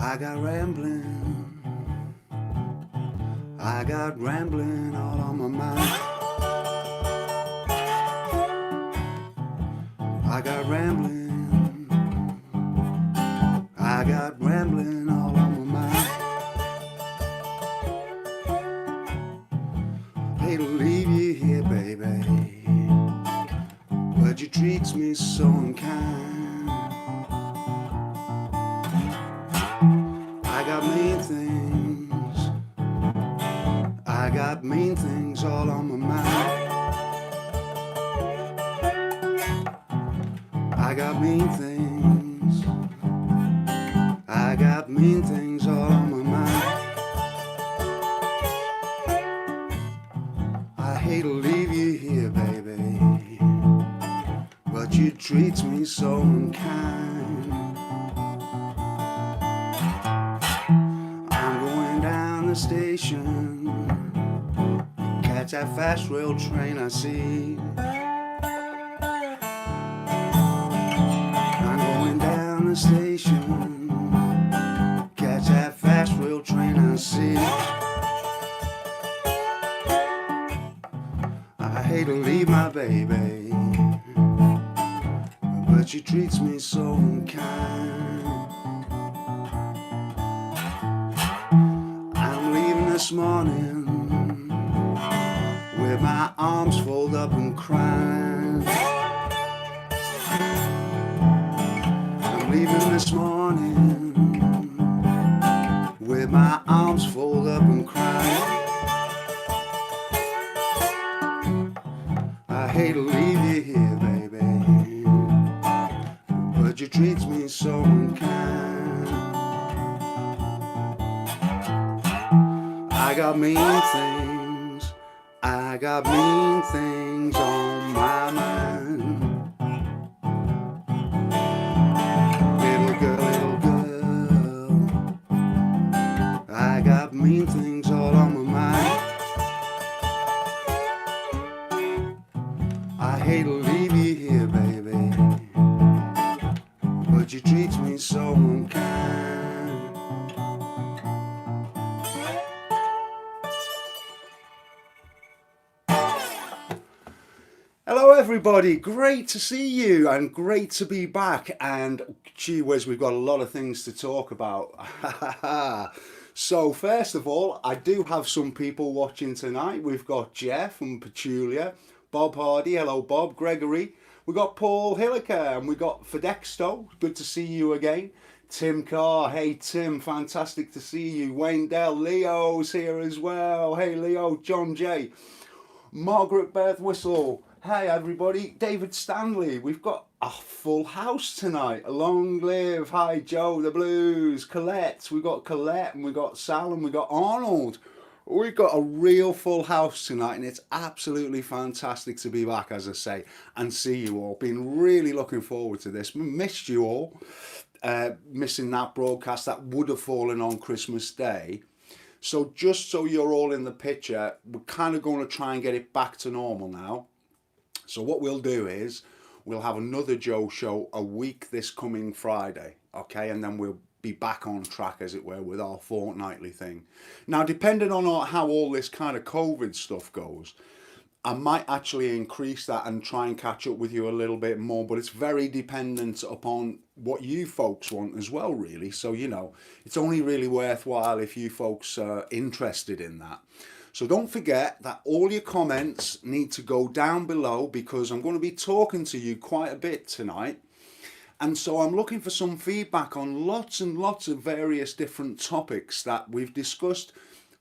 I got rambling, I got rambling all on my mind. I got rambling, I got rambling all on my mind. Hate to leave you here, baby, but you treats me so unkind. I got mean things, I got mean things all on my mind. I got mean things, I got mean things all on my mind. I hate to leave you here, baby, but you treat me so unkind. I'm going down the station, catch that fast rail train I see. I'm going down the station, catch that fast rail train I see. I hate to leave my baby, but she treats me so unkind. I'm leaving this morning with my arms folded up and crying. I'm leaving this morning with my arms folded up and crying. I hate to leave you here, baby, but you treat me so unkind. I got mean things, I got mean things on my mind. Little girl, I got mean things all on my mind. I hate to leave you here, baby, but you treat me so unkind. Hello everybody, great to see you and great to be back, and gee whiz, we've got a lot of things to talk about. So first of all, I do have some people watching tonight. We've got Jeff and Petulia, Bob Hardy, hello Bob, Gregory, we got Paul Hilliker, and we got Fedexto, good to see you again. Tim Carr, hey Tim, fantastic to see you. Wayne Dell, Leo's here as well, hey Leo. John J, Margaret Beth Whistle, hey everybody. David Stanley, we've got a full house tonight. Long live, hi Joe the Blues. Colette, we've got Colette, and we've got Sal, and we've got Arnold. We've got a real full house tonight, and it's absolutely fantastic to be back, as I say, and see you all. Been really looking forward to this. Missed you all, missing that broadcast that would have fallen on Christmas Day. So just so you're all in the picture, we're kind of going to try and get it back to normal now. So what we'll do is we'll have another Joe show a week this coming Friday, okay? And then we'll be back on track, as it were, with our fortnightly thing. Now, depending on how all this kind of COVID stuff goes, I might actually increase that and try and catch up with you a little bit more, but it's very dependent upon what you folks want as well, really. So, you know, it's only really worthwhile if you folks are interested in that. So don't forget that all your comments need to go down below, because I'm going to be talking to you quite a bit tonight. And so I'm looking for some feedback on lots and lots of various different topics that we've discussed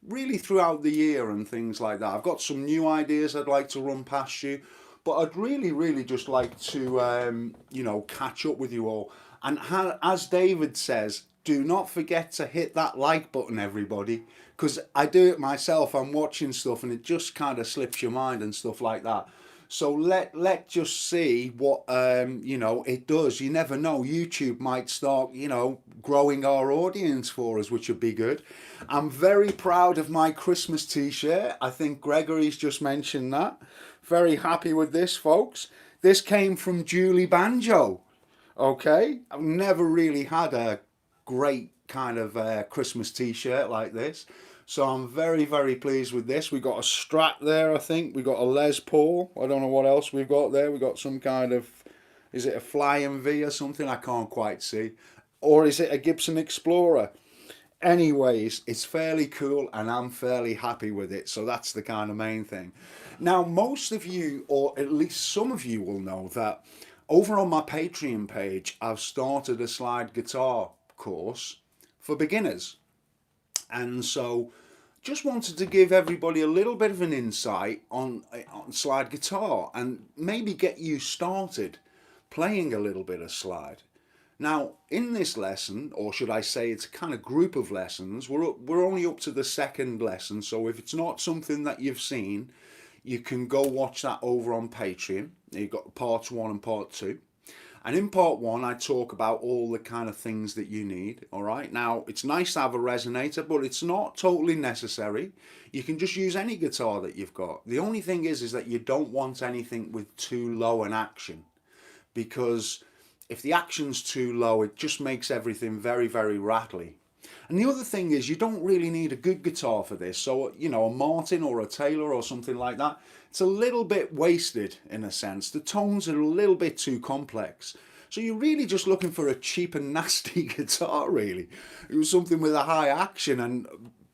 really throughout the year and things like that. I've got some new ideas I'd like to run past you, but I'd really just like to, you know, catch up with you all. And as David says, do not forget to hit that like button, everybody, because I do it myself. I'm watching stuff and it just kind of slips your mind and stuff like that. So let just see what you know, it does. You never know. YouTube might start, you know, growing our audience for us, which would be good. I'm very proud of my Christmas t-shirt. I think Gregory's just mentioned that. Very happy with this, folks. This came from Julie Banjo. Okay, I've never really had a great kind of Christmas t-shirt like this. So I'm very, very pleased with this. We got a Strat there, I think. We got a Les Paul. I don't know what else we've got there. We got some kind of, is it a Flying V or something? I can't quite see. Or is it a Gibson Explorer? Anyways, it's fairly cool and I'm fairly happy with it. So that's the kind of main thing. Now, most of you, or at least some of you, will know that over on my Patreon page, I've started a slide guitar course for beginners. And so just wanted to give everybody a little bit of an insight on slide guitar and maybe get you started playing a little bit of slide. Now, in this lesson, or should I say it's a kind of group of lessons, we're only up to the second lesson, so if it's not something that you've seen, you can go watch that over on Patreon. You've got parts 1 and part 2. And in part 1, I talk about all the kind of things that you need, all right? Now, it's nice to have a resonator, but it's not totally necessary. You can just use any guitar that you've got. The only thing is that you don't want anything with too low an action, because if the action's too low, it just makes everything very, very rattly. And the other thing is you don't really need a good guitar for this. So, you know, a Martin or a Taylor or something like that, it's a little bit wasted in a sense. The tones are a little bit too complex. So you're really just looking for a cheap and nasty guitar, really. It was something with a high action and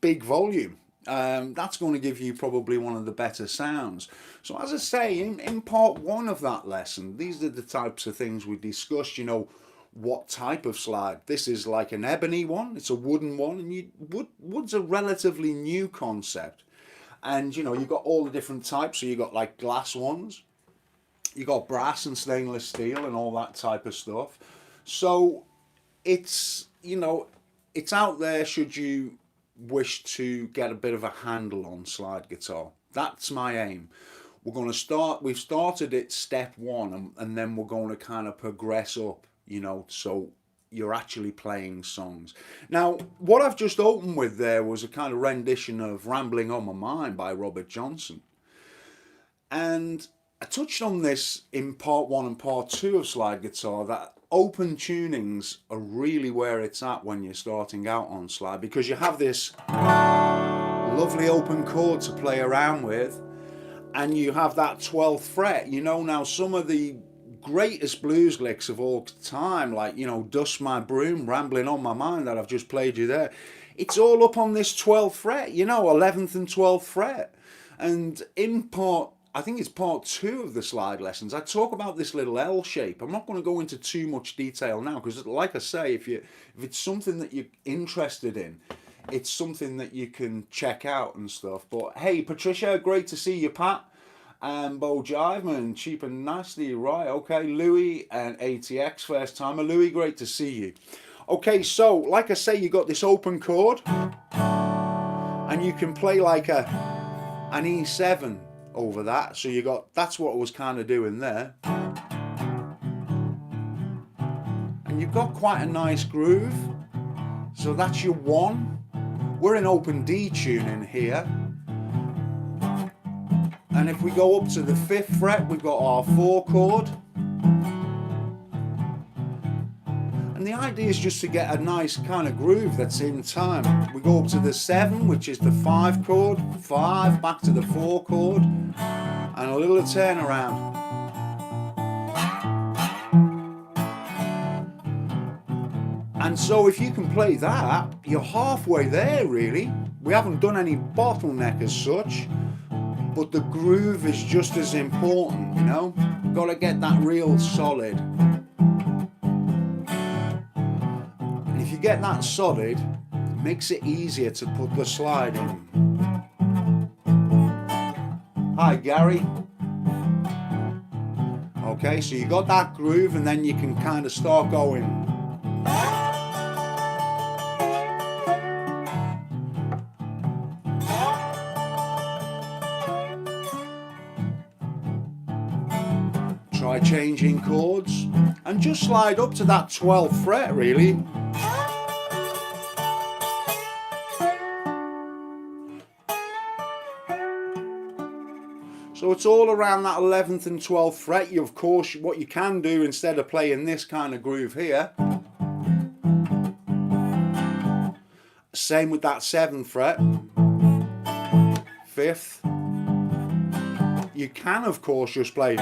big volume. That's going to give you probably one of the better sounds. So as I say, in part 1 of that lesson, these are the types of things we discussed. You know, what type of slide. This is like an ebony one, it's a wooden one, and wood's a relatively new concept. And you know, you've got all the different types. So you've got like glass ones, you got brass and stainless steel and all that type of stuff. So it's, you know, it's out there should you wish to get a bit of a handle on slide guitar. That's my aim. We've started at step 1, and then we're going to kind of progress up, you know, so you're actually playing songs. Now, what I've just opened with there was a kind of rendition of Rambling on My Mind by Robert Johnson. And I touched on this in part 1 and part 2 of slide guitar, that open tunings are really where it's at when you're starting out on slide, because you have this lovely open chord to play around with, and you have that 12th fret. You know, now some of the greatest blues licks of all time, like, you know, Dust My Broom, Rambling on My Mind, that I've just played you there, it's all up on this 12th fret, you know, 11th and 12th fret. And in part, I think it's part 2 of the slide lessons, I talk about this little L shape. I'm not going to go into too much detail now, because like I say, if it's something that you're interested in, it's something that you can check out and stuff. But hey, Patricia, great to see you, Pat. And Bo Jiveman, Cheap and Nasty, right, okay. Louis and ATX, first timer. Louis, great to see you. Okay, so like I say, you got this open chord, and you can play like an E7 over that. So you got, that's what I was kind of doing there. And you've got quite a nice groove. So that's your 1. We're in open D tuning here. And if we go up to the 5th fret, we've got our 4 chord. And the idea is just to get a nice kind of groove that's in time. We go up to the 7, which is the 5 chord, 5, back to the 4 chord, and a little turnaround. And so if you can play that, you're halfway there really. We haven't done any bottleneck as such. But the groove is just as important, you know? Got to get that real solid. And if you get that solid, it makes it easier to put the slide in. Hi, Gary. Okay, so you got that groove, and then you can kind of start going. Try changing chords and just slide up to that 12th fret really. So it's all around that 11th and 12th fret. You, of course, what you can do instead of playing this kind of groove here, Same with that 7th fret, 5th. You can, of course, just play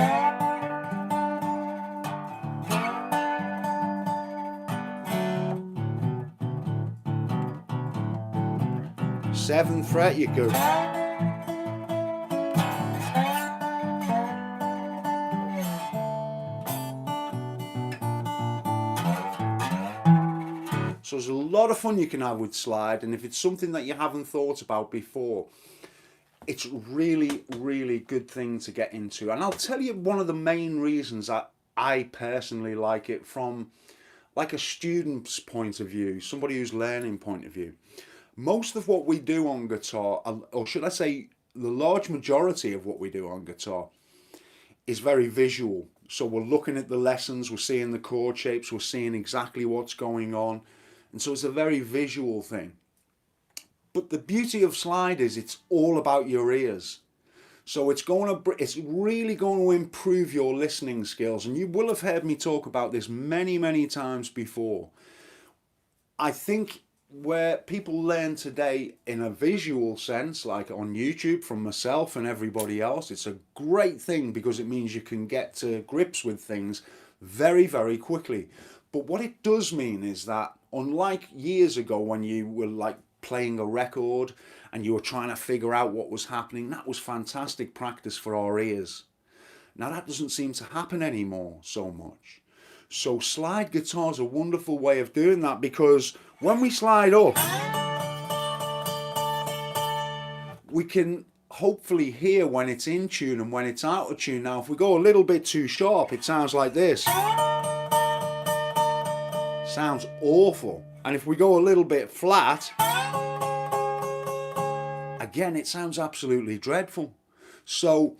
7th fret, you could. So there's a lot of fun you can have with slide, and if it's something that you haven't thought about before, it's really, really good thing to get into. And I'll tell you one of the main reasons that I personally like it from like a student's point of view, somebody who's learning point of view. Most of what we do on guitar, or should I say the large majority of what we do on guitar, is very visual. So we're looking at the lessons, we're seeing the chord shapes, we're seeing exactly what's going on. And so it's a very visual thing. But the beauty of slide is it's all about your ears. So it's really going to improve your listening skills. And you will have heard me talk about this many, many times before. I think where people learn today in a visual sense, like on YouTube from myself and everybody else, it's a great thing because it means you can get to grips with things very, very quickly. But what it does mean is that unlike years ago when you were like playing a record and you were trying to figure out what was happening, that was fantastic practice for our ears. Now that doesn't seem to happen anymore so much. So slide guitar is a wonderful way of doing that, because when we slide up, we can hopefully hear when it's in tune and when it's out of tune. Now if we go a little bit too sharp, it sounds like this. Sounds awful. And if we go a little bit flat, again, it sounds absolutely dreadful. So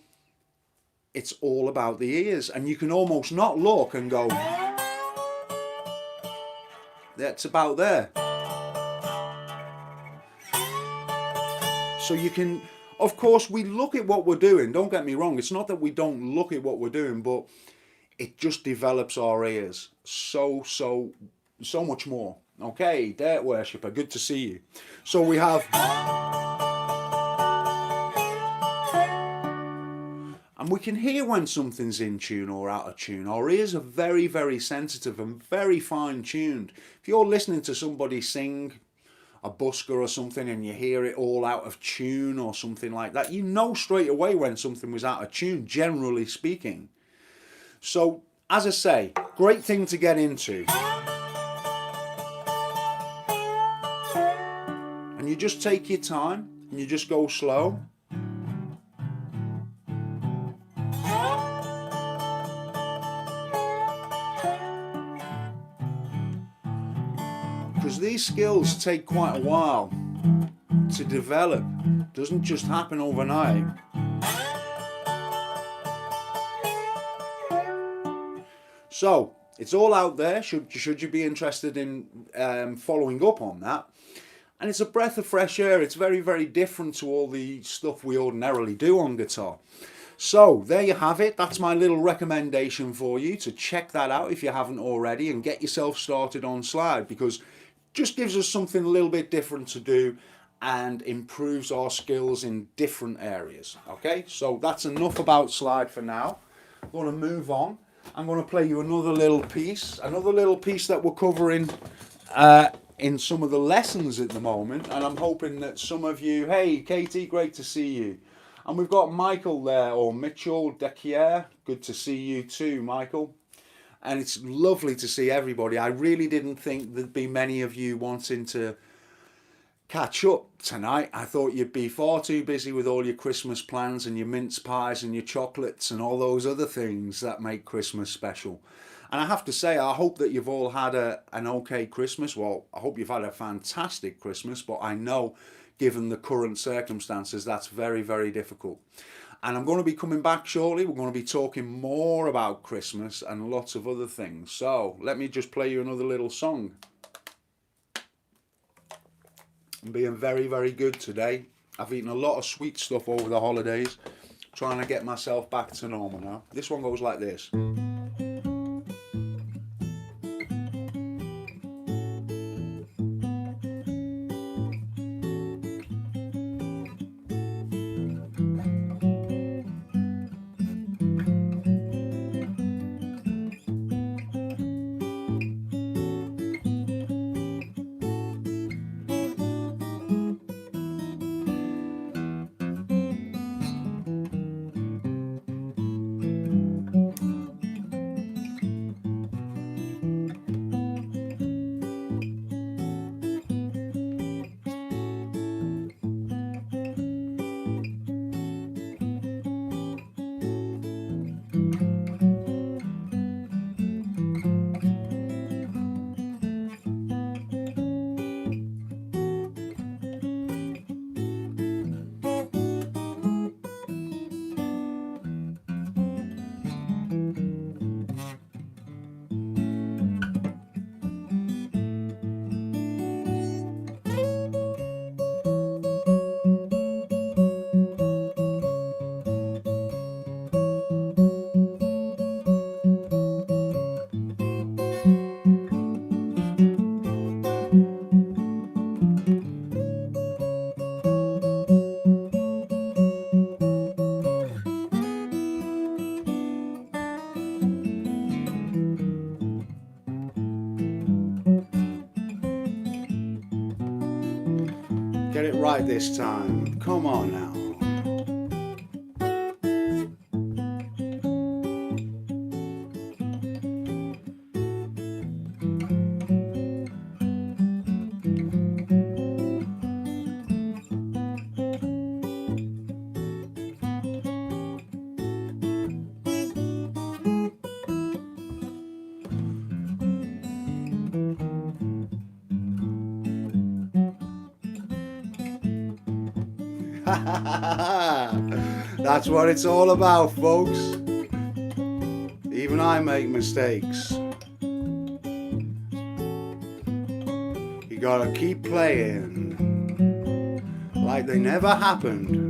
it's all about the ears, and you can almost not look and go, that's about there. So you can, of course, we look at what we're doing, don't get me wrong, it's not that we don't look at what we're doing, but it just develops our ears so much more. Okay, Dirt Worshipper, good to see you. So we have, and we can hear when something's in tune or out of tune. Our ears are very, very sensitive and very fine tuned. If you're listening to somebody sing a busker or something and you hear it all out of tune or something like that, you know straight away when something was out of tune, generally speaking. So, as I say, great thing to get into. And you just take your time and you just go slow. Because these skills take quite a while to develop. It doesn't just happen overnight. So it's all out there, should you be interested in following up on that. And it's a breath of fresh air. It's very, very different to all the stuff we ordinarily do on guitar. So there you have it. That's my little recommendation for you to check that out if you haven't already and get yourself started on slide, because it just gives us something a little bit different to do and improves our skills in different areas. Okay, so that's enough about slide for now. I'm going to move on. I'm going to play you another little piece that we're covering in some of the lessons at the moment, and I'm hoping that some of you, hey Katie, great to see you. And we've got Michael there, or Mitchell Dekier, good to see you too, Michael. And it's lovely to see everybody. I really didn't think there'd be many of you wanting to catch up tonight. I thought you'd be far too busy with all your Christmas plans and your mince pies and your chocolates and all those other things that make Christmas special. And I have to say, I hope that you've all had an okay Christmas. Well, I hope you've had a fantastic Christmas, but I know, given the current circumstances, that's very, very difficult. And I'm going to be coming back shortly. We're going to be talking more about Christmas and lots of other things. So let me just play you another little song. I'm being very, very good today. I've eaten a lot of sweet stuff over the holidays, trying to get myself back to normal now. This one goes like this. get it right this time. Come on now. That's what it's all about, folks. Even I make mistakes. You gotta keep playing like they never happened.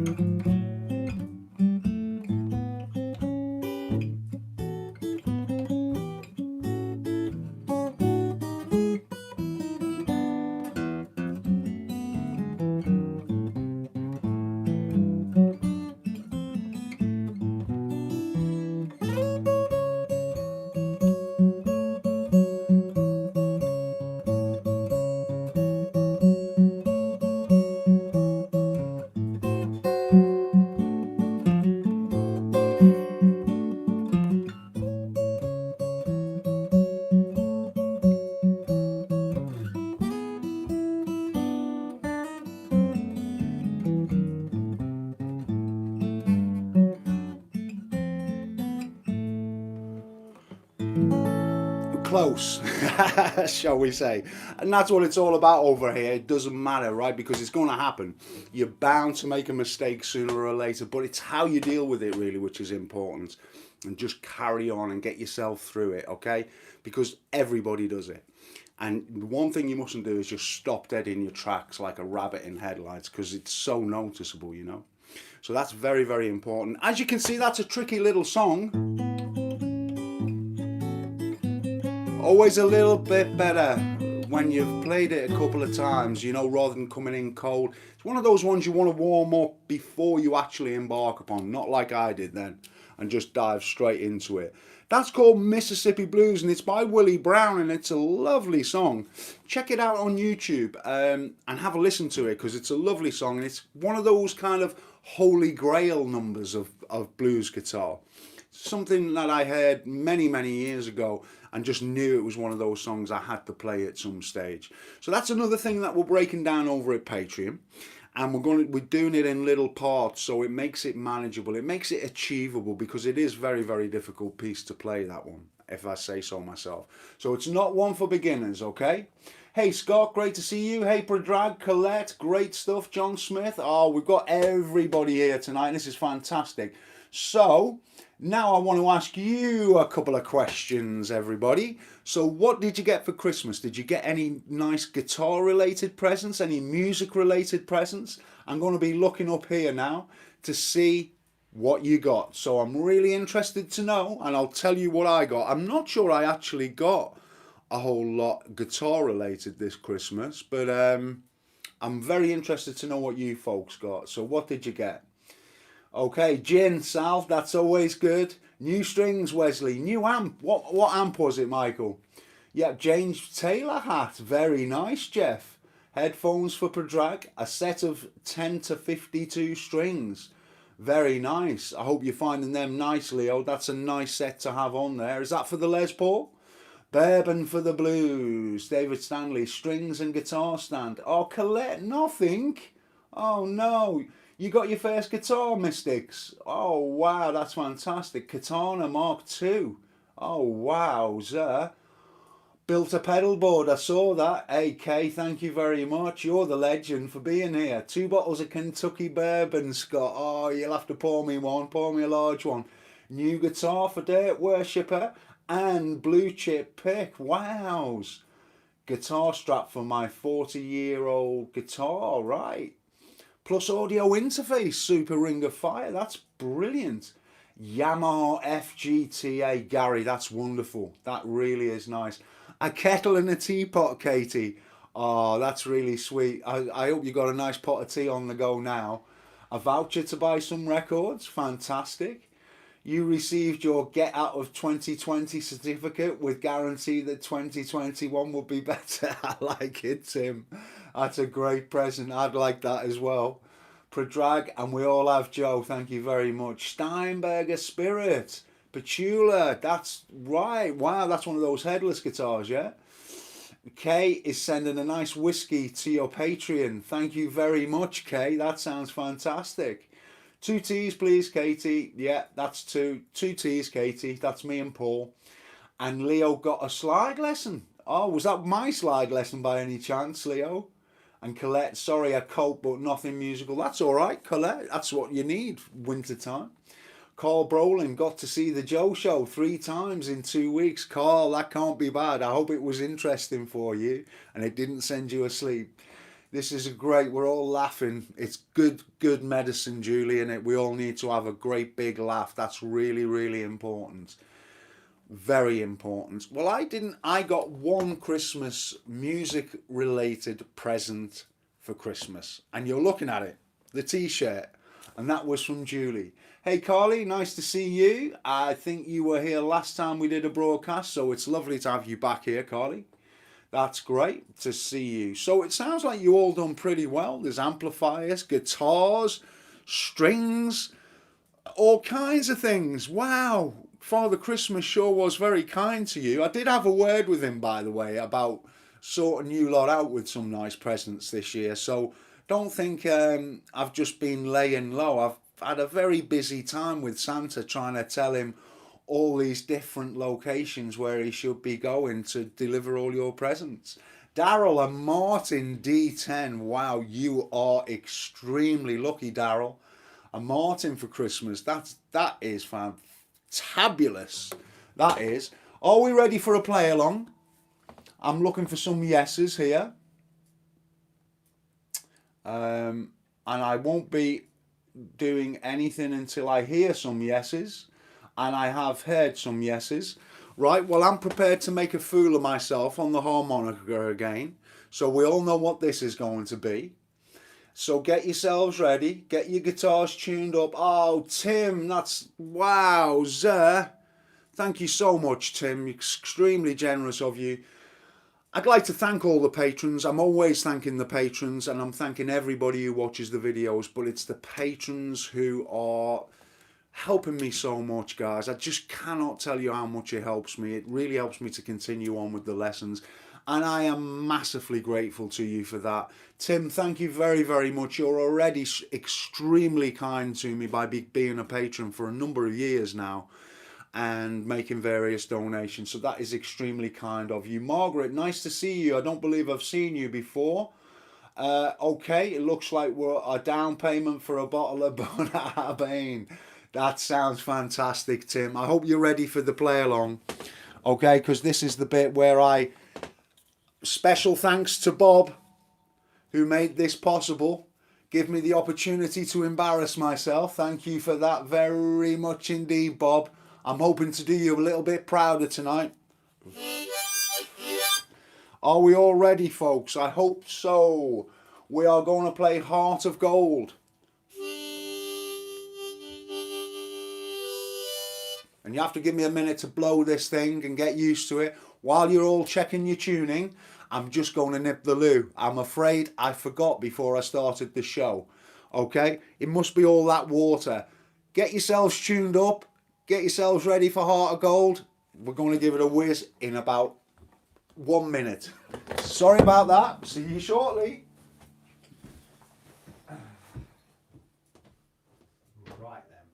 Close, shall we say. And that's what it's all about over here. It doesn't matter, right? Because it's going to happen. You're bound to make a mistake sooner or later, but it's how you deal with it really which is important. And just carry on and get yourself through it, okay? Because everybody does it. And one thing you mustn't do is just stop dead in your tracks like a rabbit in headlights, because it's so noticeable, you know. So that's very, very important. As you can see, that's a tricky little song. Always a little bit better when you've played it a couple of times, you know, rather than coming in cold. It's one of those ones you want to warm up before you actually embark upon, not like I did then, and just dive straight into it. That's called Mississippi Blues, and it's by Willie Brown, and it's a lovely song. Check it out on YouTube and have a listen to it, because it's a lovely song, and it's one of those kind of holy grail numbers of blues guitar. Something that I heard many, many years ago and just knew it was one of those songs I had to play at some stage. So that's another thing that we're breaking down over at Patreon. And we're doing it in little parts, so it makes it manageable. It makes it achievable, because it is very, very difficult piece to play, that one, if I say so myself. So it's not one for beginners, okay? Hey Scott, great to see you. Hey Pradrag, Colette, great stuff. John Smith. Oh, we've got everybody here tonight. This is fantastic. So now I want to ask you a couple of questions, everybody. So what did you get for Christmas? Did you get any nice guitar related presents? Any music related presents? I'm going to be looking up here now to see what you got. So I'm really interested to know, and I'll tell you what I got. I'm not sure I actually got a whole lot guitar related this Christmas, but I'm very interested to know what you folks got. So what did you get? Okay, gin, Sal, that's always good. New strings, Wesley. New amp. What amp was it, Michael? Yeah, James Taylor hat. Very nice, Jeff. Headphones for Pradrag. A set of 10 to 52 strings. Very nice. I hope you're finding them nice, Leo. That's a nice set to have on there. Is that for the Les Paul? Bourbon for the blues. David Stanley. Strings and guitar stand. Oh, Colette, nothing. Oh, no. You got your first guitar, Mystics. Oh, wow, that's fantastic. Katana Mark II. Oh, wowza. Built a pedal board, I saw that. AK, thank you very much. You're the legend for being here. 2 bottles of Kentucky bourbon, Scott. Oh, you'll have to pour me one. Pour me a large one. New guitar for Dirt Worshipper and blue chip pick. Wows. Guitar strap for my 40-year-old guitar, right. Plus audio interface, Super Ring of Fire. That's brilliant. Yamaha FGTA, Gary. That's wonderful. That really is nice. A kettle and a teapot, Katie. Oh, that's really sweet. I hope you got a nice pot of tea on the go now. A voucher to buy some records. Fantastic. You received your Get Out of 2020 certificate with guarantee that 2021 will be better. I like it, Tim. That's a great present. I'd like that as well. Predrag, and we all have Joe. Thank you very much. Steinberger Spirit. Petula. That's right. Wow, that's one of those headless guitars, yeah? Kay is sending a nice whiskey to your Patreon. Thank you very much, Kay. That sounds fantastic. 2 T's, please, Katie. Yeah, that's two. 2 T's, Katie. That's me and Paul. And Leo got a slide lesson. Oh, was that my slide lesson by any chance, Leo? And Colette, sorry I cope, but nothing musical. That's all right, Colette. That's what you need, winter time. Carl Brolin got to see the Joe Show 3 times in 2 weeks. Carl, that can't be bad. I hope it was interesting for you and it didn't send you asleep. This is a great, we're all laughing. It's good medicine, Julian. We all need to have a great big laugh. That's really, really important. Very important. Well, I got one Christmas music related present for Christmas. And you're looking at it, the t-shirt. And that was from Julie. Hey Carly, nice to see you. I think you were here last time we did a broadcast, so it's lovely to have you back here, Carly. That's great to see you. So it sounds like you all done pretty well. There's amplifiers, guitars, strings, all kinds of things. Wow. Father Christmas sure was very kind to you. I did have a word with him, by the way, about sorting you lot out with some nice presents this year. So don't think I've just been laying low. I've had a very busy time with Santa trying to tell him all these different locations where he should be going to deliver all your presents. Daryl and Martin D10. Wow, you are extremely lucky, Daryl. A Martin for Christmas. That is fantabulous. That is. Are we ready for a play along? I'm looking for some yeses here. And I won't be doing anything until I hear some yeses. And I have heard some yeses. Right, well, I'm prepared to make a fool of myself on the harmonica again. So we all know what this is going to be. So get yourselves ready. Get your guitars tuned up. Oh, Tim, that's... wowza. Thank you so much, Tim. Extremely generous of you. I'd like to thank all the patrons. I'm always thanking the patrons, and I'm thanking everybody who watches the videos, but it's the patrons who are helping me so much, guys. I just cannot tell you how much it helps me. It really helps me to continue on with the lessons, and I am massively grateful to you for that. Tim, thank you very, very much. You're already extremely kind to me by being a patron for a number of years now and making various donations, so that is extremely kind of you. Margaret, nice to see you. I don't believe I've seen you before. Okay, it looks like we're a down payment for a bottle of Bonabane. That sounds fantastic, Tim. I hope you're ready for the play along. Okay, because this is the bit where I... special thanks to Bob, who made this possible. Give me the opportunity to embarrass myself. Thank you for that very much indeed, Bob. I'm hoping to do you a little bit prouder tonight. Are we all ready, folks? I hope so. We are going to play Heart of Gold. And you have to give me a minute to blow this thing and get used to it. While you're all checking your tuning, I'm just going to nip the loo. I'm afraid I forgot before I started the show. Okay? It must be all that water. Get yourselves tuned up. Get yourselves ready for Heart of Gold. We're going to give it a whiz in about 1 minute. Sorry about that. See you shortly. Right then.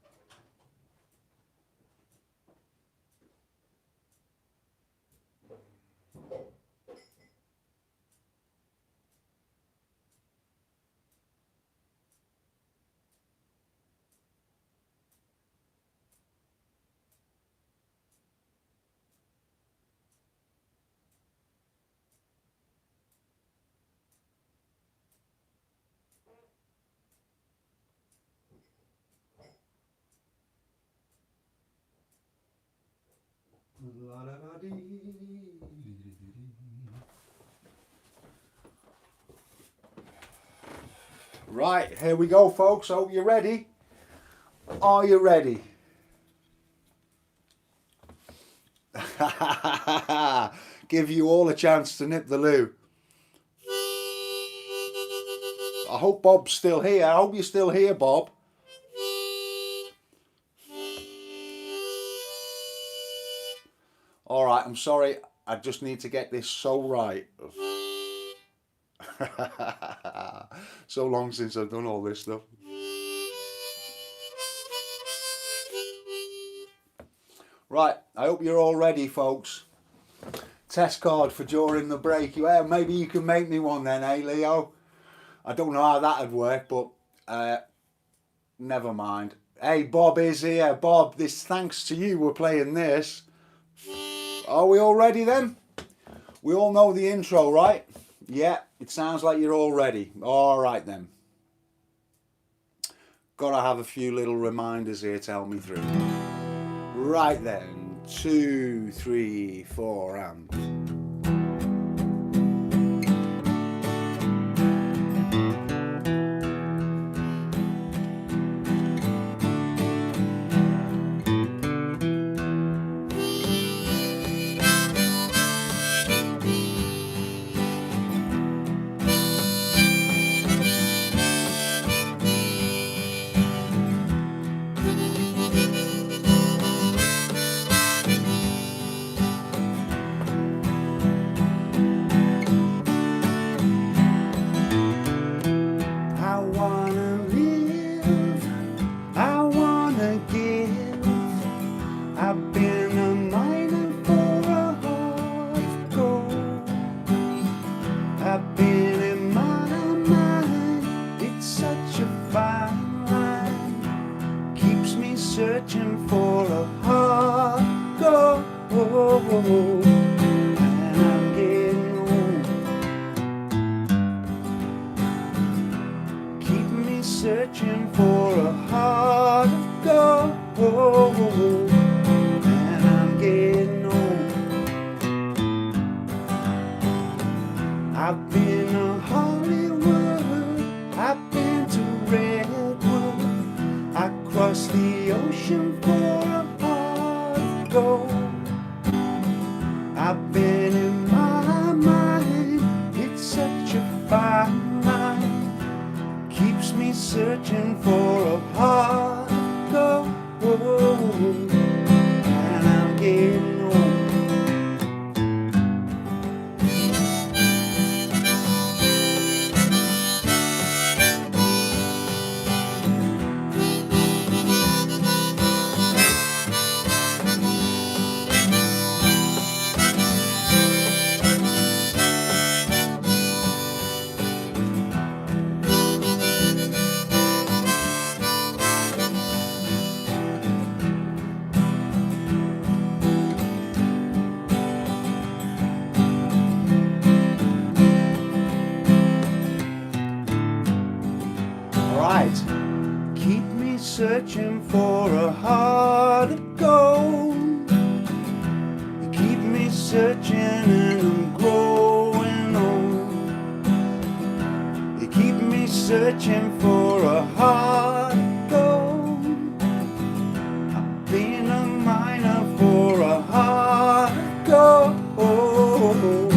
Right, here we go, folks. Hope you're ready. Are you ready? Give you all a chance to nip the loo. I hope Bob's still here. I hope you're still here, Bob. All right, I'm sorry. I just need to get this so right. So long since I've done all this stuff. Right, I hope you're all ready, folks. Test card for during the break. Well, maybe you can make me one then, eh, Leo? I don't know how that'd work, but never mind. Hey, Bob is here. Bob, this thanks to you we're playing this. Are we all ready then? We all know the intro, right? Yeah, it sounds like you're all ready. All right then. Gotta have a few little reminders here to help me through. Right then, 2, 3, 4, and... Searching for a heart gold, and I'm getting old. Keep me searching for a heart of gold, and I'm getting old. I've been to Hollywood, I've been to Redwood, I crossed the ocean for a heart of gold. I've been in my mind, it's such a fine line, keeps me searching for a heart of gold, and I'm getting old. Keep me searching for a heart of gold. Keep me searching and I'm growing old. You keep me searching for a heart of gold. I've been a miner for a heart of gold.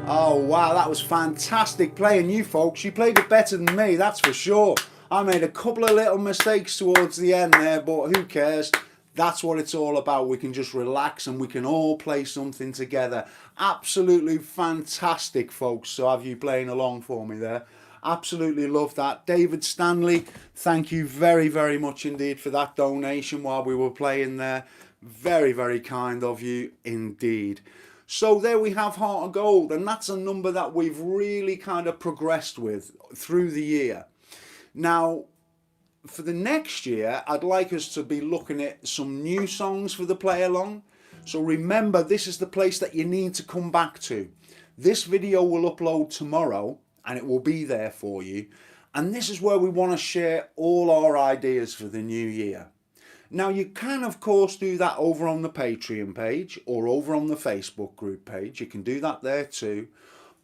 Oh wow, that was fantastic playing you folks. You played it better than me, that's for sure. I made a couple of little mistakes towards the end there, but who cares? That's what it's all about. We can just relax and we can all play something together. Absolutely fantastic, folks, to have you playing along for me there. Absolutely love that. David Stanley, thank you very, very much indeed for that donation while we were playing there. Very, very kind of you indeed. So there we have Heart of Gold, and that's a number that we've really kind of progressed with through the year. Now, for the next year, I'd like us to be looking at some new songs for the play along. So remember, this is the place that you need to come back to. This video will upload tomorrow, and it will be there for you. And this is where we want to share all our ideas for the new year. Now you can of course do that over on the Patreon page or over on the Facebook group page. You can do that there too.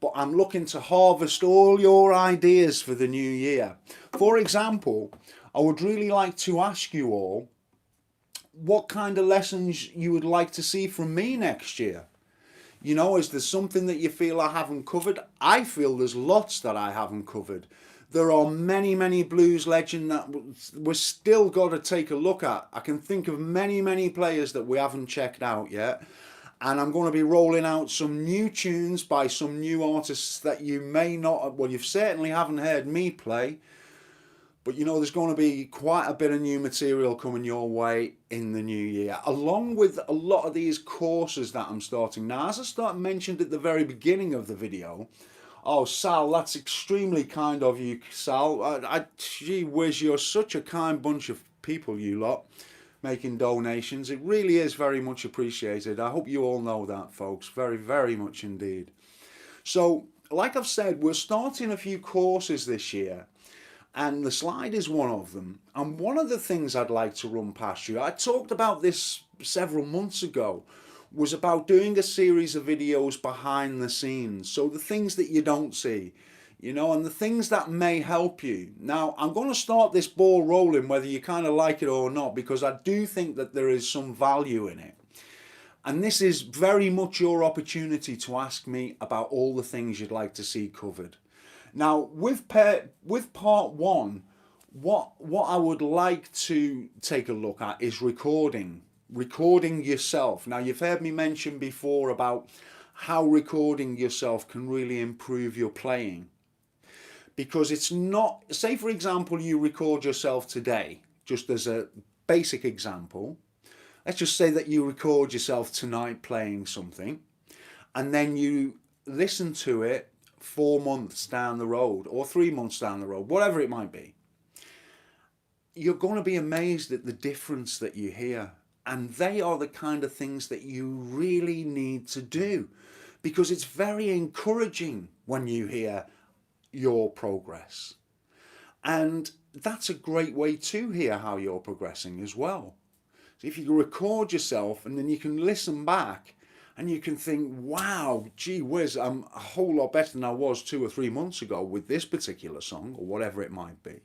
But I'm looking to harvest all your ideas for the new year. For example, I would really like to ask you all what kind of lessons you would like to see from me next year. You know, is there something that you feel I haven't covered? I feel there's lots that I haven't covered. There are many, many blues legends that we're still got to take a look at. I can think of many, many players that we haven't checked out yet. And I'm going to be rolling out some new tunes by some new artists that you may not, well, you certainly haven't heard me play. But you know, there's going to be quite a bit of new material coming your way in the new year, along with a lot of these courses that I'm starting. Now, as mentioned at the very beginning of the video, oh, Sal, that's extremely kind of you, Sal. Gee whiz, you're such a kind bunch of people, you lot, making donations. It really is very much appreciated. I hope you all know that, folks. Very, very much indeed. So, like I've said, we're starting a few courses this year. And the slide is one of them. And one of the things I'd like to run past you, I talked about this several months ago, was about doing a series of videos behind the scenes. So the things that you don't see, you know, and the things that may help you. Now, I'm going to start this ball rolling whether you kind of like it or not, because I do think that there is some value in it. And this is very much your opportunity to ask me about all the things you'd like to see covered. Now, with part one, what I would like to take a look at is recording yourself. Now, you've heard me mention before about how recording yourself can really improve your playing. Because it's not, say for example, you record yourself today, just as a basic example. Let's just say that you record yourself tonight playing something, and then you listen to it 4 months down the road or 3 months down the road, whatever it might be. You're going to be amazed at the difference that you hear. And they are the kind of things that you really need to do, because it's very encouraging when you hear your progress. And that's a great way to hear how you're progressing as well. So if you record yourself and then you can listen back, and you can think, wow, gee whiz, I'm a whole lot better than I was 2 or 3 months ago with this particular song, or whatever it might be.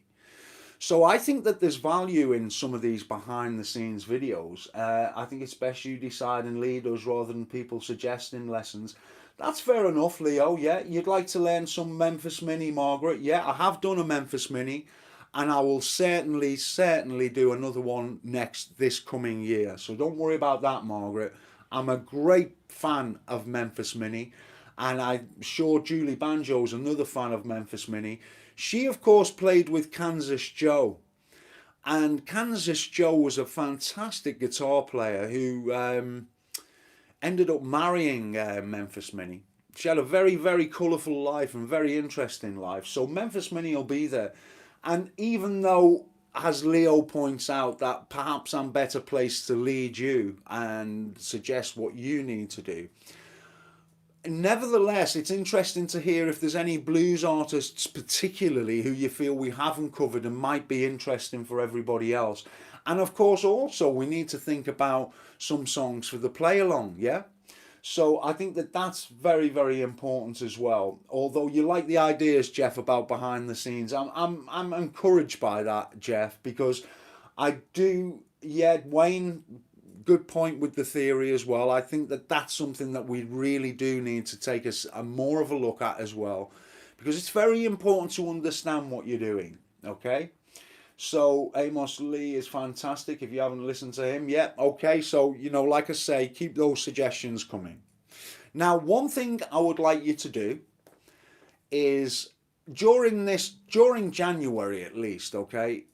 So I think that there's value in some of these behind the scenes videos. I think it's best you decide and lead us rather than people suggesting lessons. That's fair enough, Leo. Yeah, you'd like to learn some Memphis Mini, Margaret. Yeah, I have done a Memphis Mini, and I will certainly do another one this coming year. So don't worry about that, Margaret. I'm a great fan of Memphis Mini, and I'm sure Julie Banjo's another fan of Memphis Mini. She, of course, played with Kansas Joe, and Kansas Joe was a fantastic guitar player who ended up marrying Memphis Mini. She had a very, very colourful life and very interesting life, so Memphis Mini will be there. And even though, as Leo points out, that perhaps I'm better placed to lead you and suggest what you need to do, nevertheless, it's interesting to hear if there's any blues artists particularly who you feel we haven't covered and might be interesting for everybody else. And of course, also, we need to think about some songs for the play along, yeah? So I think that that's very, very important as well. Although you like the ideas, Jeff, about behind the scenes, I'm encouraged by that, Jeff, because I do. Yeah, Wayne, good point with the theory as well. I think that that's something that we really do need to take a more of a look at as well, because it's very important to understand what you're doing. Okay. So Amos Lee is fantastic. If you haven't listened to him yet, okay. So, you know, like I say, keep those suggestions coming. Now, one thing I would like you to do is during January at least, okay.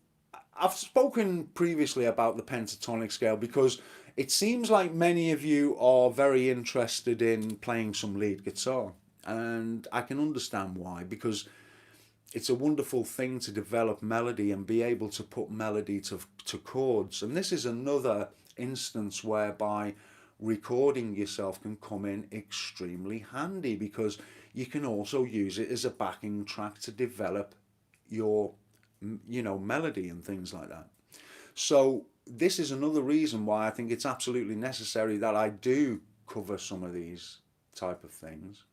I've spoken previously about the pentatonic scale because it seems like many of you are very interested in playing some lead guitar, and I can understand why, because it's a wonderful thing to develop melody and be able to put melody to chords. And this is another instance whereby recording yourself can come in extremely handy, because you can also use it as a backing track to develop your, you know, melody and things like that. So this is another reason why I think it's absolutely necessary that I do cover some of these type of things.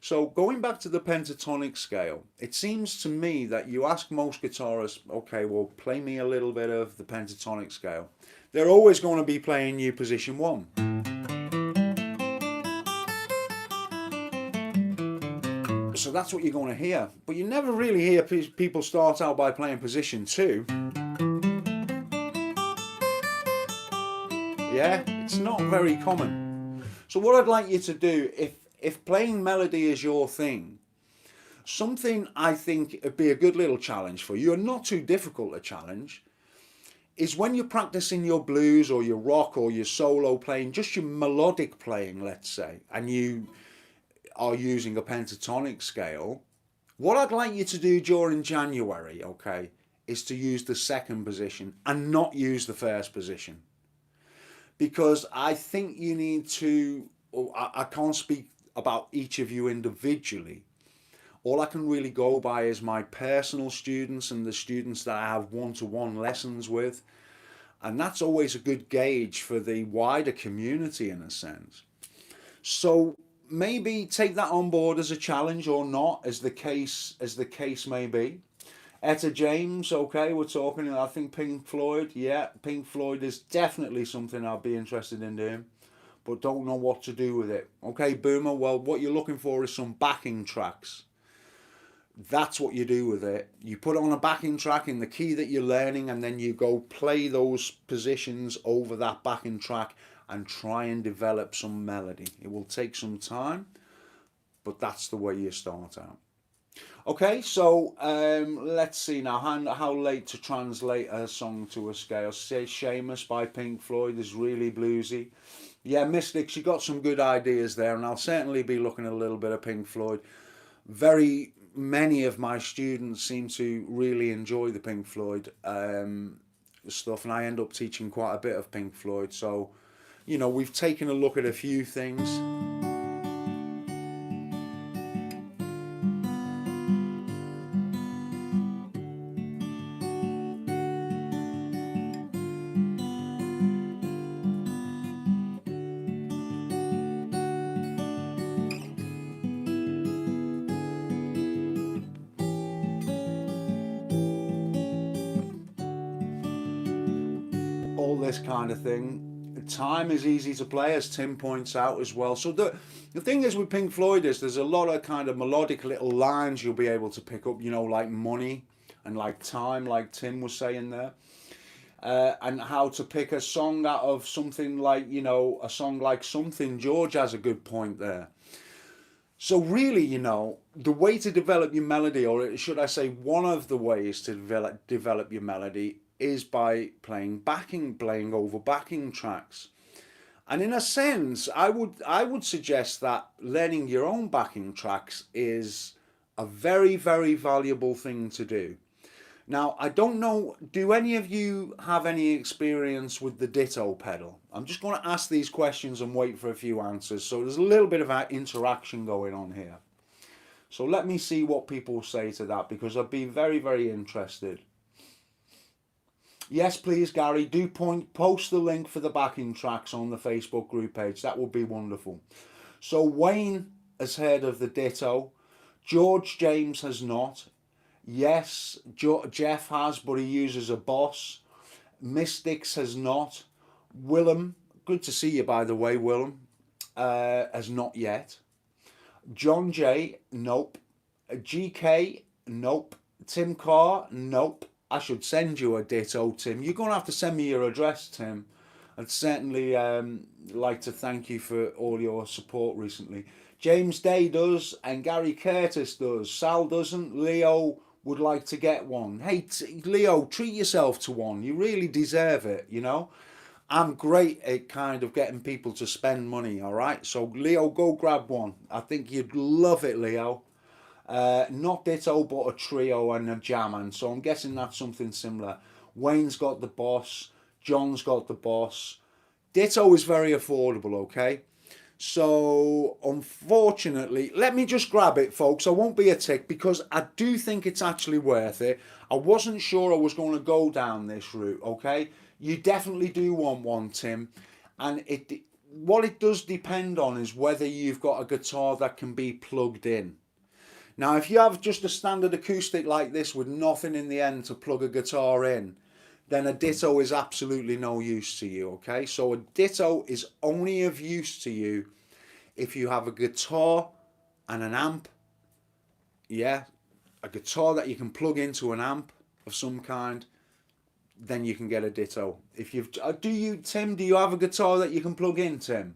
So going back to the pentatonic scale, it seems to me that you ask most guitarists, okay, well, play me a little bit of the pentatonic scale. They're always going to be playing you position 1. So that's what you're going to hear. But you never really hear people start out by playing position 2. Yeah, it's not very common. So what I'd like you to do, if playing melody is your thing, something I think would be a good little challenge for you, and not too difficult a challenge, is when you're practicing your blues or your rock or your solo playing, just your melodic playing, let's say, and you are using a pentatonic scale, what I'd like you to do during January, okay, is to use the second position and not use the first position. Because I think you need to, I can't speak about each of you individually. All I can really go by is my personal students and the students that I have one-to-one lessons with. And that's always a good gauge for the wider community in a sense. So maybe take that on board as a challenge or not, as the case may be. Etta James, okay, we're talking, I think Pink Floyd, yeah, Pink Floyd is definitely something I'd be interested in doing, but don't know what to do with it. Okay, Boomer, well, what you're looking for is some backing tracks. That's what you do with it. You put on a backing track in the key that you're learning, and then you go play those positions over that backing track and try and develop some melody. It will take some time, but that's the way you start out. Okay, so let's see now how late to translate a song to a scale. Say Seamus by Pink Floyd is really bluesy. Yeah, Mystics, you got some good ideas there, and I'll certainly be looking at a little bit of Pink Floyd. Very many of my students seem to really enjoy the Pink Floyd stuff, and I end up teaching quite a bit of Pink Floyd. So, you know, we've taken a look at a few things. All this kind of thing. Time is easy to play, as Tim points out as well. So the thing is with Pink Floyd is there's a lot of kind of melodic little lines you'll be able to pick up, you know, like money and like time, like Tim was saying there. And how to pick a song out of something like, you know, a song like Something. George has a good point there. So really, you know, the way to develop your melody, or should I say one of the ways to develop your melody, is by playing over backing tracks. And in a sense, I would suggest that learning your own backing tracks is a very, very valuable thing to do. Now, I don't know, do any of you have any experience with the Ditto pedal? I'm just going to ask these questions and wait for a few answers. So there's a little bit of interaction going on here. So let me see what people say to that, because I'd be very, very interested. Yes, please, Gary, do post the link for the backing tracks on the Facebook group page. That would be wonderful. So Wayne has heard of the Ditto. George James has not. Yes, Jeff has, but he uses a Boss. Mystics has not. Willem, good to see you, by the way, Willem, has not yet. John J, nope. GK, nope. Tim Carr, nope. I should send you a Ditto, Tim. You're going to have to send me your address, Tim. I'd certainly like to thank you for all your support recently. James Day does, and Gary Curtis does. Sal doesn't. Leo would like to get one. Hey, Leo, treat yourself to one. You really deserve it, you know. I'm great at kind of getting people to spend money, all right? So, Leo, go grab one. I think you'd love it, Leo. Not Ditto, but a trio and a Jamman. So I'm guessing that's something similar. Wayne's got the Boss. John's got the Boss. Ditto is very affordable, okay? So, unfortunately, let me just grab it, folks. I won't be a tick, because I do think it's actually worth it. I wasn't sure I was going to go down this route, okay? You definitely do want one, Tim. And what it does depend on is whether you've got a guitar that can be plugged in. Now, if you have just a standard acoustic like this with nothing in the end to plug a guitar in, then a Ditto is absolutely no use to you, okay? So a Ditto is only of use to you if you have a guitar and an amp yeah, a guitar that you can plug into an amp of some kind, then you can get a Ditto. If you've, Tim, do you have a guitar that you can plug in, Tim?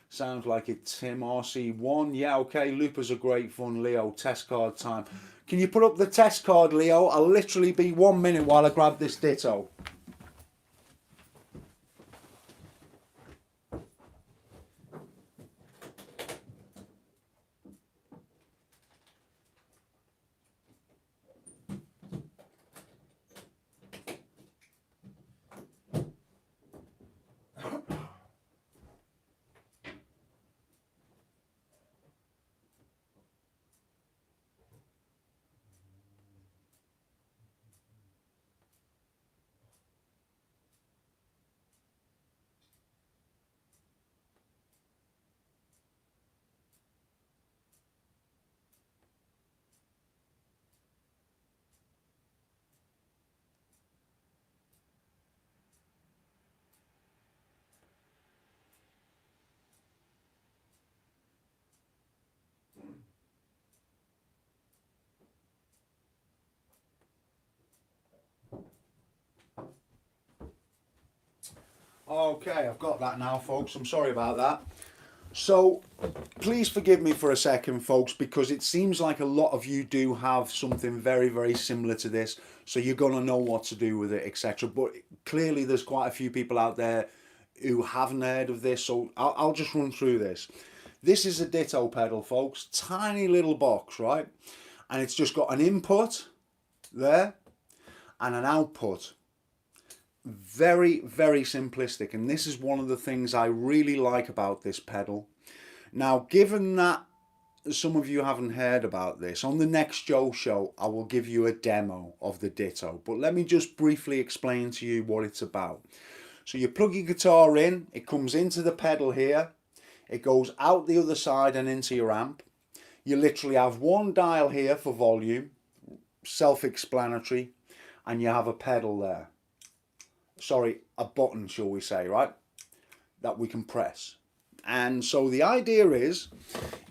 Sounds like it, Tim. RC1, yeah, okay. Loopers are great fun, Leo. Test card time. Can you put up the test card, Leo? I'll literally be 1 minute while I grab this Ditto. Okay, I've got that now, folks. I'm sorry about that. So, please forgive me for a second, folks, because it seems like a lot of you do have something very, very similar to this. So you're going to know what to do with it, etc. But clearly there's quite a few people out there who haven't heard of this. So I'll just run through this. This is a Ditto pedal, folks. Tiny little box, right? And it's just got an input there and an output. Very, very simplistic, and this is one of the things I really like about this pedal. Now, given that some of you haven't heard about this, on the next Joe show I will give you a demo of the Ditto, but let me just briefly explain to you what it's about. So you plug your guitar in, it comes into the pedal here, it goes out the other side and into your amp. You literally have one dial here for volume, self-explanatory, and you have a pedal there. Sorry, a button, shall we say, right, that we can press. And so the idea is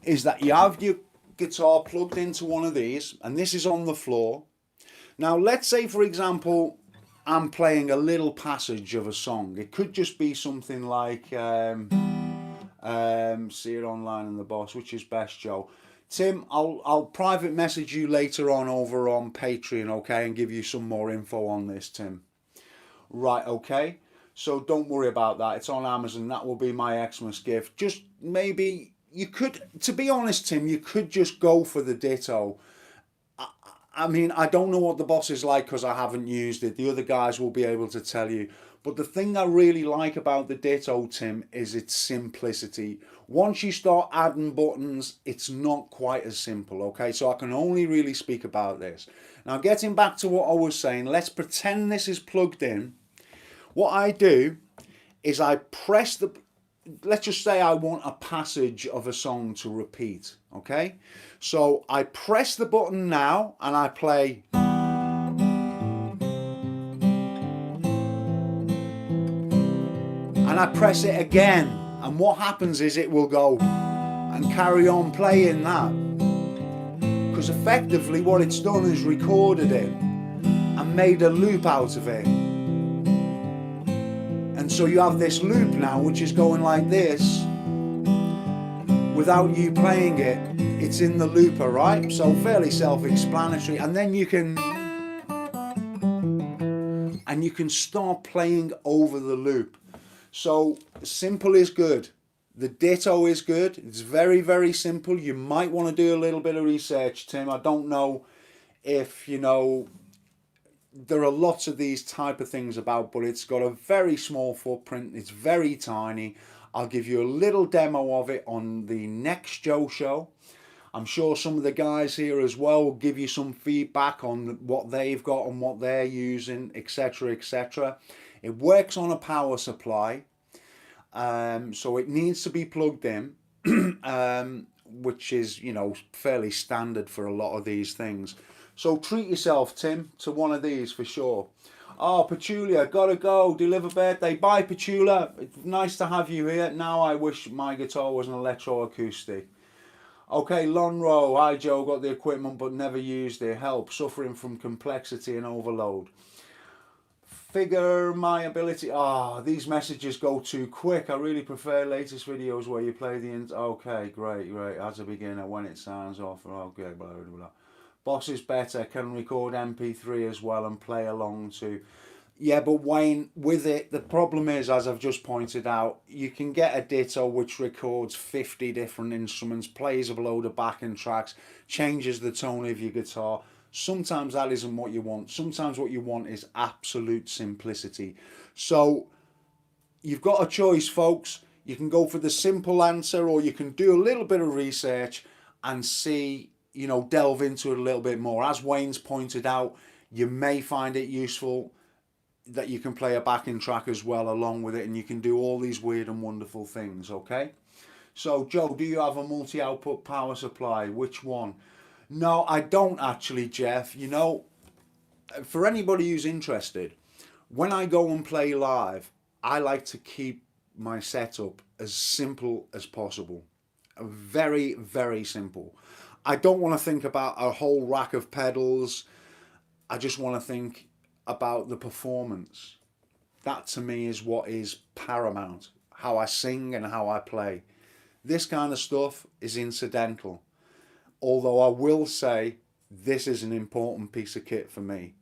that you have your guitar plugged into one of these, and this is on the floor. Now, let's say, for example, I'm playing a little passage of a song. It could just be something like, see it online in the boss, which is best, Joe? Tim, I'll private message you later on over on Patreon, okay, and give you some more info on this, Tim. Right, okay, so don't worry about that. It's on Amazon. That will be my Xmas gift. Just maybe you could, to be honest, Tim, you could just go for the Ditto. I mean, I don't know what the boss is like because I haven't used it. The other guys will be able to tell you. But the thing I really like about the Ditto, Tim, is its simplicity. Once you start adding buttons, it's not quite as simple, okay? So I can only really speak about this. Now, getting back to what I was saying, let's pretend this is plugged in. What I do is I press the, let's just say I want a passage of a song to repeat, okay? So I press the button now and I play. And I press it again. And what happens is it will go and carry on playing that. Because effectively what it's done is recorded it and made a loop out of it. And so you have this loop now which is going like this without you playing it. It's in the looper, right? So fairly self-explanatory. And then you can start playing over the loop. So simple is good. The Ditto is good. It's very, very simple. You might want to do a little bit of research, Tim. I don't know if, you know, there are lots of these type of things about, but it's got a very small footprint. It's very tiny. I'll give you a little demo of it on the next Joe show. I'm sure some of the guys here as well will give you some feedback on what they've got and what they're using, etc., etc. It works on a power supply, so it needs to be plugged in, which is, you know, fairly standard for a lot of these things. So treat yourself, Tim, to one of these for sure. Oh, Petulia, gotta go, deliver birthday. Bye, Petula. It's nice to have you here. Now I wish my guitar was an electroacoustic. Okay, Lonro, hi Joe, got the equipment but never used it. Help, suffering from complexity and overload. Figure my ability. These messages go too quick. I really prefer latest videos where you play the. Okay, great. As a beginner, when it sounds off. Okay, blah, blah, blah. Boss is better. Can record MP3 as well and play along too. Yeah, but Wayne, with it, the problem is, as I've just pointed out, you can get a Ditto which records 50 different instruments, plays a load of backing tracks, changes the tone of your guitar. Sometimes that isn't what you want. Sometimes what you want is absolute simplicity. So you've got a choice, folks. You can go for the simple answer, or you can do a little bit of research and see, delve into it a little bit more. As Wayne's pointed out, you may find it useful that you can play a backing track as well along with it, and you can do all these weird and wonderful things. Okay, so Joe, do you have a multi-output power supply? Which one? No, I don't actually, Jeff. For anybody who's interested, when I go and play live, I like to keep my setup as simple as possible. Very, very simple. I don't want to think about a whole rack of pedals. I just want to think about the performance. That to me is what is paramount. How I sing and how I play. This kind of stuff is incidental. Although I will say this is an important piece of kit for me.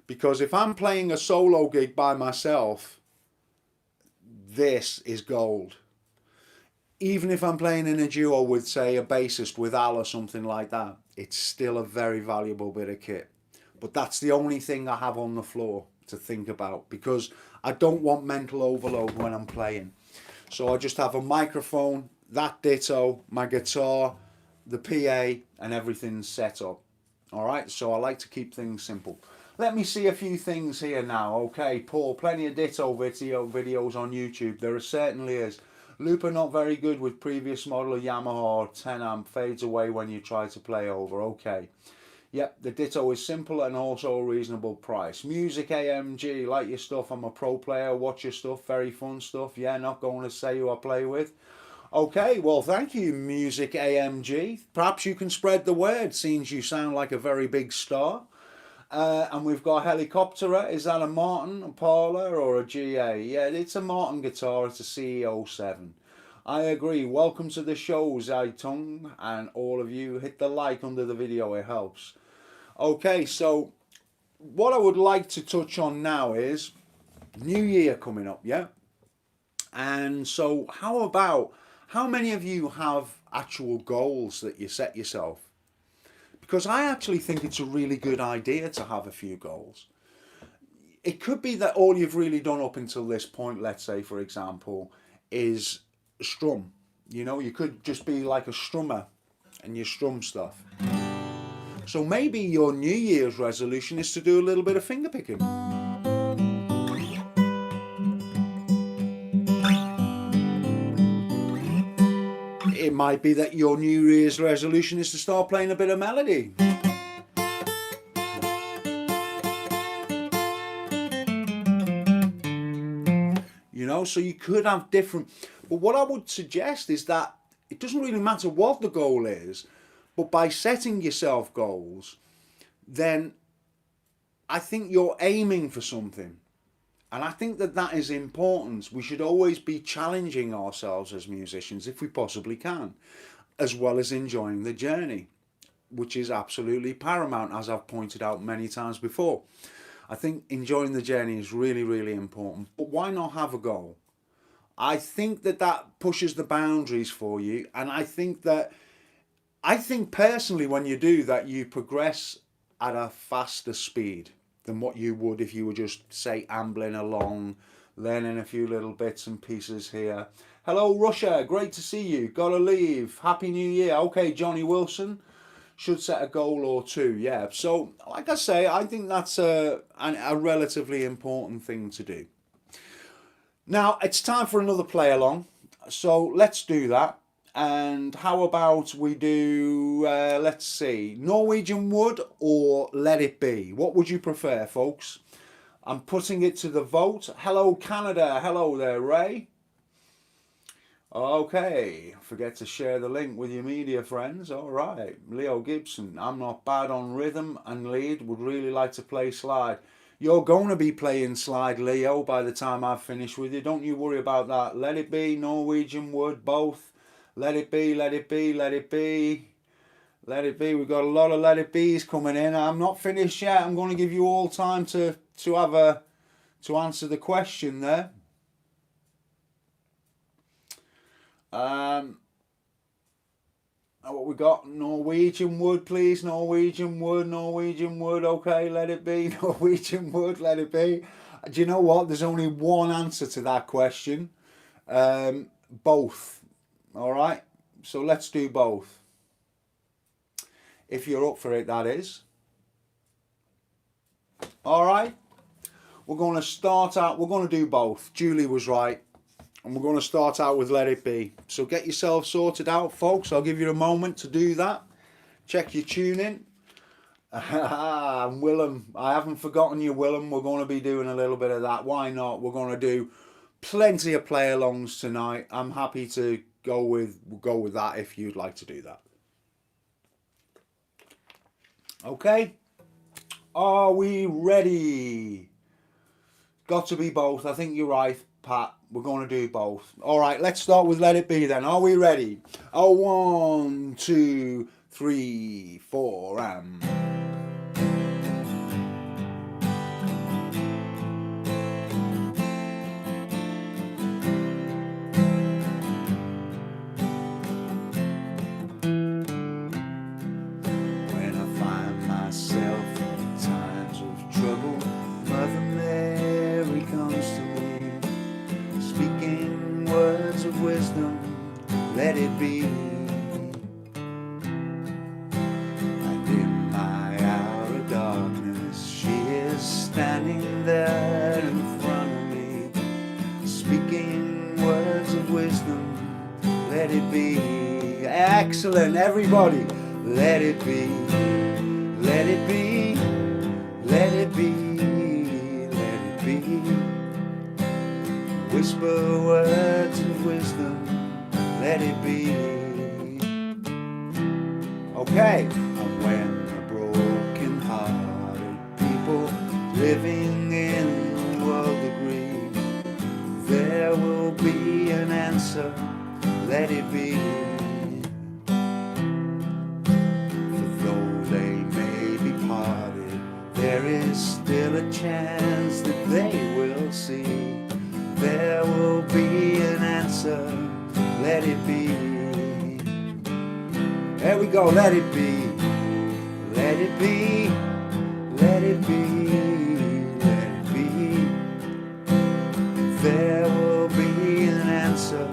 Because if I'm playing a solo gig by myself, this is gold. Even if I'm playing in a duo with, say, a bassist with Al or something like that, it's still a very valuable bit of kit. But that's the only thing I have on the floor to think about, because I don't want mental overload when I'm playing. So I just have a microphone, that Ditto, my guitar, the PA, and everything's set up. Alright, so I like to keep things simple. Let me see a few things here now. Okay, Paul, plenty of Ditto videos on YouTube. There certainly is. Looper not very good with previous model of Yamaha 10 amp, fades away when you try to play over. Okay. Yep, the Ditto is simple and also a reasonable price. Music AMG, like your stuff. I'm a pro player, watch your stuff, very fun stuff. Yeah, not going to say who I play with. Okay, well, thank you, Music AMG. Perhaps you can spread the word, since you sound like a very big star. And we've got a Helicoptera. Is that a Martin, a Parla, or a GA? Yeah, it's a Martin guitar. It's a CEO7. I agree. Welcome to the show, Zaitung, and all of you. Hit the like under the video. It helps. Okay, so what I would like to touch on now is New Year coming up, yeah? And so how many of you have actual goals that you set yourself? Because I actually think it's a really good idea to have a few goals. It could be that all you've really done up until this point, let's say, for example, is strum. You could just be like a strummer and you strum stuff. So maybe your New Year's resolution is to do a little bit of finger picking. It might be that your New Year's resolution is to start playing a bit of melody. So you could have different. But what I would suggest is that it doesn't really matter what the goal is, but by setting yourself goals, then I think you're aiming for something. And I think that is important. We should always be challenging ourselves as musicians if we possibly can, as well as enjoying the journey, which is absolutely paramount, as I've pointed out many times before. I think enjoying the journey is really, really important. But why not have a goal? I think that pushes the boundaries for you. And I think personally, when you do that, you progress at a faster speed than what you would if you were just, say, ambling along, learning a few little bits and pieces here. Hello, Russia. Great to see you. Gotta leave. Happy New Year. Okay, Johnny Wilson. Should set a goal or two, yeah. So, like I say, I think that's a relatively important thing to do. Now, it's time for another play along. So, let's do that. And how about we do, let's see, Norwegian Wood or Let It Be? What would you prefer, folks? I'm putting it to the vote. Hello, Canada. Hello there, Ray. Okay, forget to share the link with your media friends. All right, Leo Gibson. I'm not bad on rhythm and lead. Would really like to play slide. You're going to be playing slide, Leo, by the time I've finished with you. Don't you worry about that. Let it be, Norwegian Wood, both. Let it be, let it be, let it be. Let it be. We've got a lot of let it be's coming in. I'm not finished yet. I'm going to give you all time to have a to answer the question there. What we got? Norwegian Wood, please. Norwegian Wood, Norwegian Wood. Okay, let it be. Norwegian Wood, let it be. Do you know what? There's only one answer to that question. Both. All right. So let's do both. If you're up for it, that is. All right. We're going to start out. We're going to do both. Julie was right. And we're going to start out with Let It Be. So get yourself sorted out, folks. I'll give you a moment to do that. Check your tuning. And Willem, I haven't forgotten you, Willem. We're going to be doing a little bit of that. Why not? We're going to do plenty of play-alongs tonight. I'm happy to go with that if you'd like to do that. Okay. Are we ready? Got to be both. I think you're right, Pat. We're going to do both. All right, let's start with Let It Be then. Are we ready? Oh, 1, 2, 3, 4, and... When I find myself in times of trouble, Mother Mary comes to me, speaking words of wisdom, let it be. And in my hour of darkness, she is standing there in front of me, speaking words of wisdom, let it be. Excellent, everybody. Let it be, let it be, let it be, let it be. Whisper words of wisdom, let it be. Okay. And when the broken-hearted people living in the world agree, there will be an answer, let it be. There is still a chance that they will see. There will be an answer, let it be. There we go, let it be. Let it be, let it be, let it be. There will be an answer,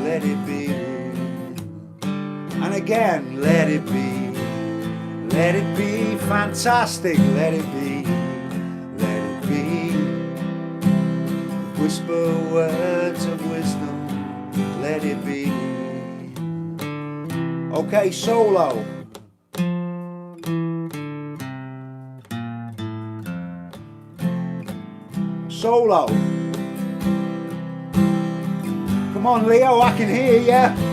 let it be. And again, let it be. Let it be, fantastic, let it be, let it be. Whisper words of wisdom, let it be. Okay, solo. Solo. Come on, Leo, I can hear you.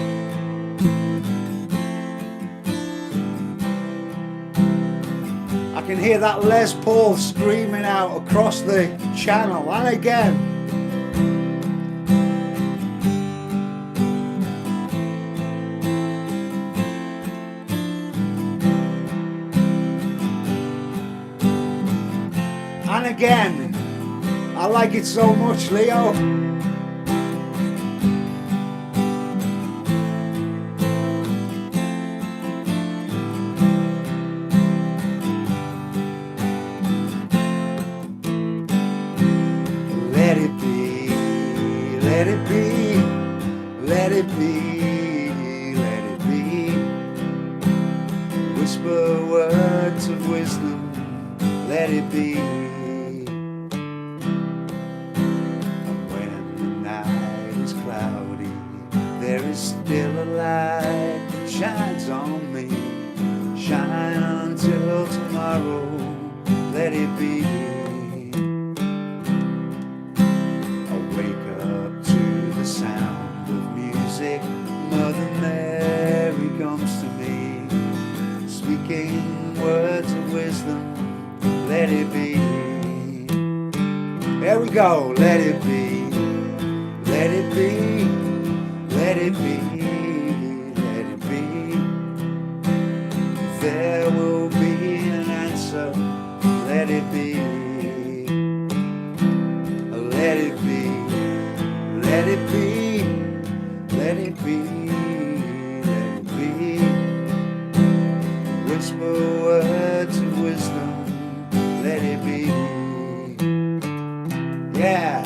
I can hear that Les Paul screaming out across the channel, and again. And again. I like it so much, Leo. Let it be, let it be, let it be. Whisper words of wisdom, let it be. And when the night is cloudy, there is still a light that shines on me. Shine until tomorrow, let it be. Sound of music Here we go. Let it be, let it be, let it be, let it be. There will be an answer. Let it be, let it be, let it be, let it be, let it be. Whisper words of wisdom. Let it be. Yeah.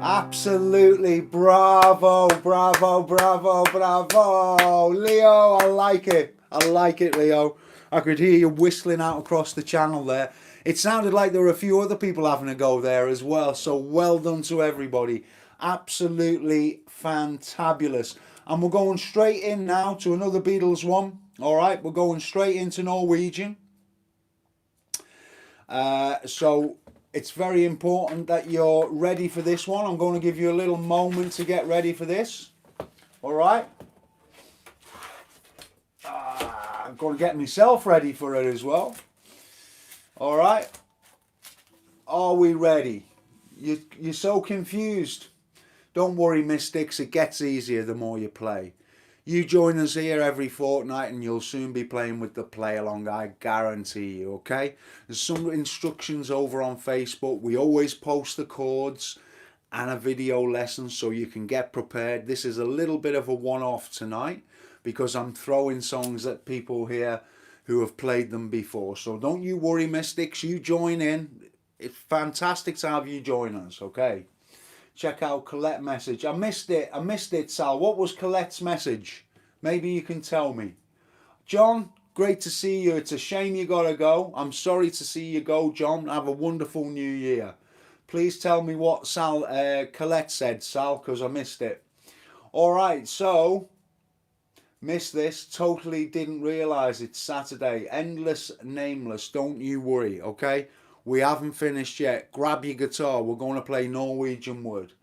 Absolutely. Bravo, bravo, bravo, bravo. Leo, I like it. I like it, Leo. I could hear you whistling out across the channel there. It sounded like there were a few other people having a go there as well. So well done to everybody. Absolutely fantabulous. And we're going straight in now to another Beatles one. All right, we're going straight into Norwegian. So it's very important that you're ready for this one. I'm going to give you a little moment to get ready for this. All right. I'm going to get myself ready for it as well. All right. Are we ready? You're so confused. Don't worry, Mystics. It gets easier the more you play. You join us here every fortnight and you'll soon be playing with the play along, I guarantee you, okay? There's some instructions over on Facebook. We always post the chords and a video lesson so you can get prepared. This is a little bit of a one-off tonight because I'm throwing songs at people here who have played them before. So don't you worry, Mystics. You join in. It's fantastic to have you join us, okay? Check out Colette's message. I missed it, Sal. What was Colette's message? Maybe you can tell me. John, great to see you. It's a shame you got to go. I'm sorry to see you go, John. Have a wonderful new year. Please tell me what Colette said, Sal, because I missed it. All right, so, missed this. Totally didn't realise it's Saturday. Endless, nameless. Don't you worry, okay? We haven't finished yet. Grab your guitar. We're going to play Norwegian Wood.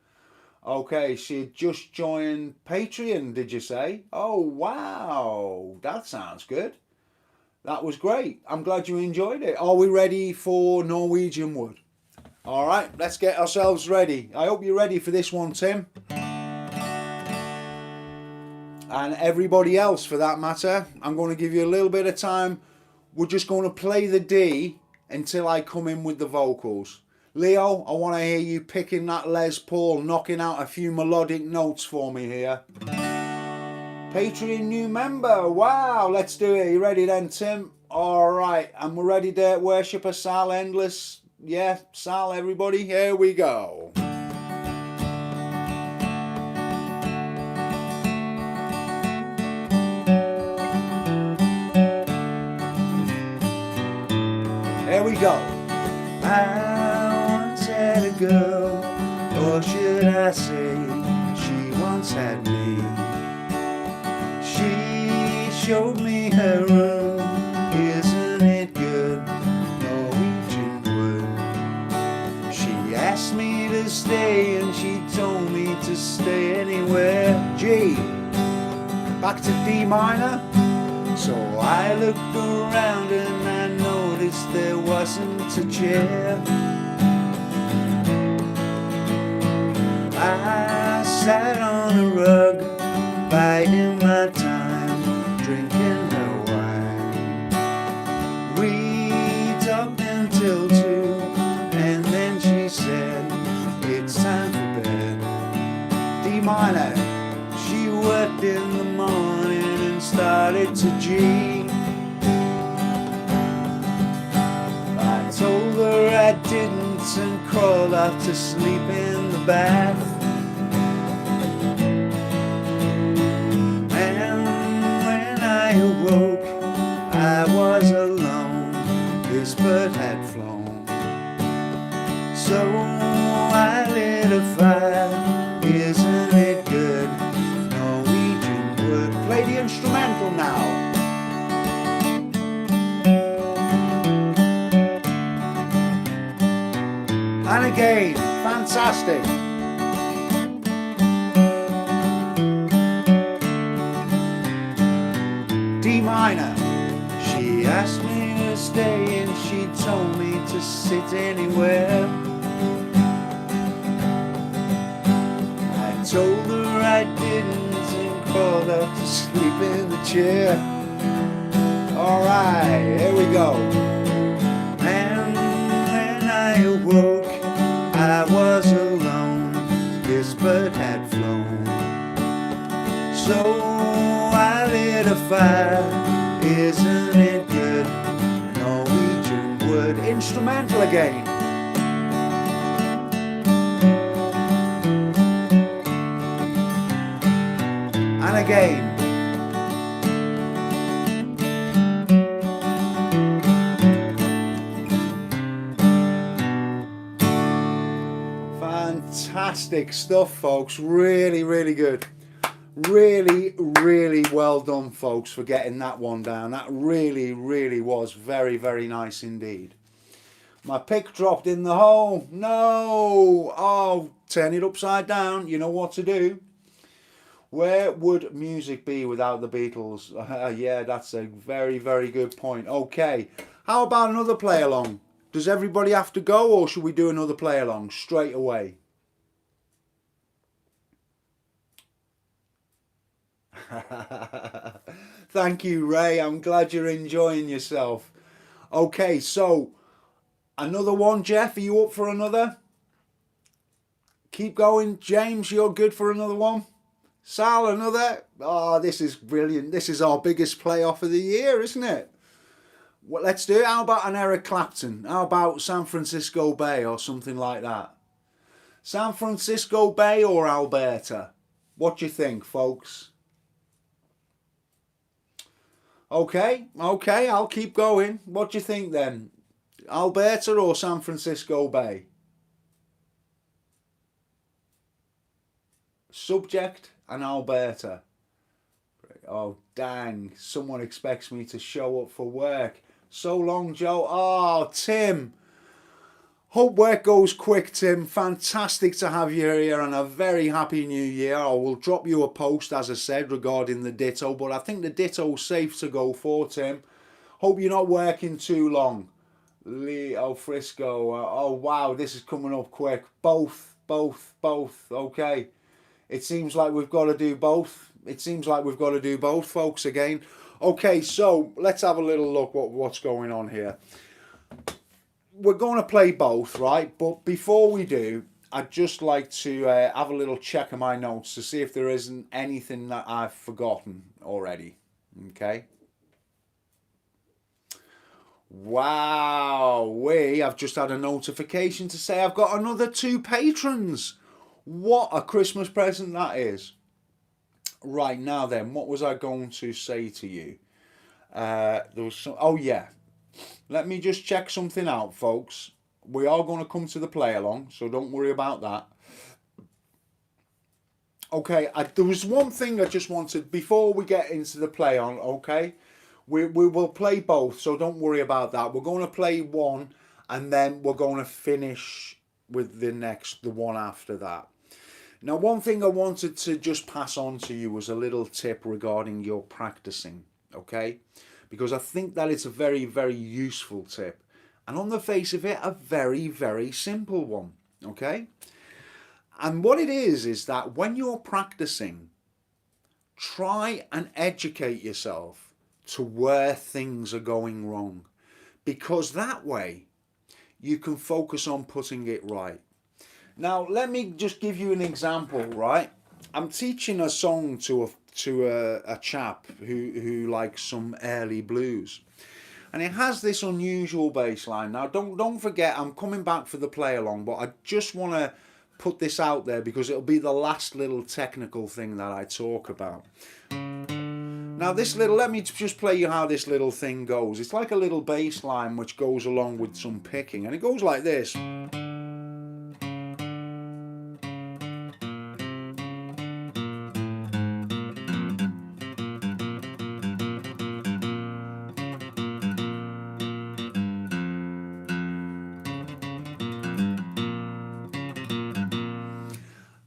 Okay, she just joined Patreon, did you say? Oh, wow. That sounds good. That was great. I'm glad you enjoyed it. Are we ready for Norwegian Wood? All right, let's get ourselves ready. I hope you're ready for this one, Tim. And everybody else, for that matter. I'm going to give you a little bit of time. We're just going to play the D until I come in with the vocals. Leo, I want to hear you picking that Les Paul, knocking out a few melodic notes for me here. Patreon new member, wow, let's do it. You ready then, Tim? All right, and we're ready to worship a Sal Endless. Yeah, Sal, everybody, here we go. Here we go. I once had a girl, or should I say, she once had me. She showed me her room, isn't it good, Norwegian Wood. She asked me to stay and she told me to stay anywhere. G, back to D minor. So I looked around and I noticed there wasn't a chair. I sat on a rug, biding my time, drinking her wine. We talked until 2, and then she said, it's time for bed. D minor, she worked in the morning and started to G. I told her I didn't and crawled off to sleep in the bath. And when I awoke, I was alone. This bird had flown. So I lit a fire. Isn't it good? Norwegian Wood. Play the instrumental now. And again, fantastic. D minor. She asked me to to stay and she told me to sit anywhere. I told her I didn't and crawled up to sleep in the chair. Alright, here we go. And when I awoke, I was alone. This bird had flown. So I lit a fire. Isn't it good? Norwegian Wood. Instrumental again. And again. Fantastic stuff, folks. Really, really good. Really, really well done, folks, for getting that one down. That really, really was very, very nice indeed. My pick dropped in the hole. No! Oh, turn it upside down. You know what to do. Where would music be without the Beatles? Yeah, that's a very, very good point. Okay, how about another play along? Does everybody have to go, or should we do another play along straight away? Thank you, Ray. I'm glad you're enjoying yourself. Okay, so another one. Jeff, are you up for another? Keep going. James, you're good for another one? Sal, another? Oh, this is brilliant. This is our biggest playoff of the year, isn't it? Well, let's do it. How about an Eric Clapton? How about San Francisco Bay or something like that? San Francisco Bay or Alberta? What do you think, folks? Okay, I'll keep going. What do you think then? Alberta or San Francisco Bay? Subject and Alberta. Oh, dang. Someone expects me to show up for work. So long, Joe. Oh, Tim. Hope work goes quick, Tim. Fantastic to have you here and a very happy new year. I will drop you a post, as I said, regarding the Ditto, but I think the Ditto's safe to go for, Tim. Hope you're not working too long. Leo Frisco. Oh, wow, this is coming up quick. Both. Okay. It seems like we've got to do both. Folks, again. Okay, so let's have a little look what's going on here. We're going to play both, right? But before we do, I'd just like to have a little check of my notes to see if there isn't anything that I've forgotten already. Okay. Wow, I've just had a notification to say I've got another 2 patrons. What a Christmas present that is. Right, now then, what was I going to say to you? There was some, oh yeah. Let me just check something out, folks. We are going to come to the play along, so don't worry about that. Okay, there was one thing I just wanted, before we get into the play on, okay? We will play both, so don't worry about that. We're going to play one, and then we're going to finish with the one after that. Now, one thing I wanted to just pass on to you was a little tip regarding your practicing, okay? Because I think that it's a very, very useful tip. And on the face of it, a very, very simple one, okay? And what it is that when you're practicing, try and educate yourself to where things are going wrong. Because that way, you can focus on putting it right. Now, let me just give you an example, right? I'm teaching a song to a chap who likes some early blues, and it has this unusual bass line. Now, don't forget, I'm coming back for the play along, but I just want to put this out there because it'll be the last little technical thing that I talk about. Now, let me just play you how this little thing goes. It's like a little bass line which goes along with some picking, and it goes like this.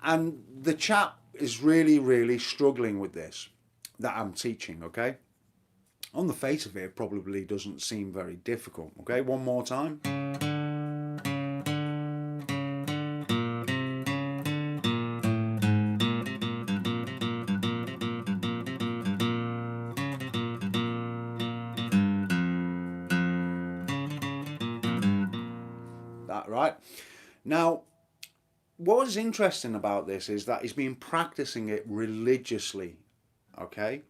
And the chap is really, really struggling with this that I'm teaching, okay? On the face of it, it probably doesn't seem very difficult. Okay, one more time. That right. Now, what is interesting about this is that he's been practicing it religiously, okay?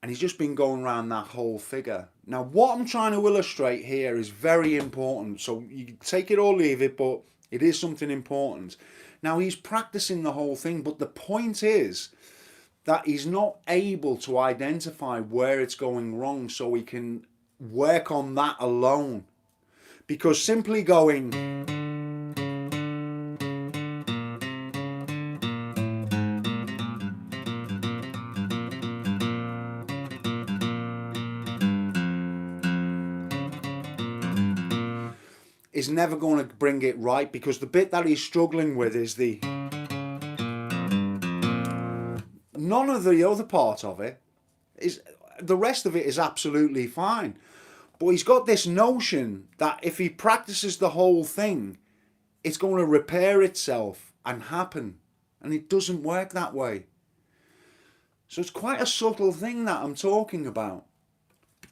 And he's just been going around that whole figure. Now, what I'm trying to illustrate here is very important. So you can take it or leave it, but it is something important. Now, he's practicing the whole thing, but the point is that he's not able to identify where it's going wrong, so he can work on that alone. Because simply going is never going to bring it right, because the bit that he's struggling with is the... None of the other part of it is... The rest of it is absolutely fine. But he's got this notion that if he practices the whole thing, it's going to repair itself and happen. And it doesn't work that way. So it's quite a subtle thing that I'm talking about.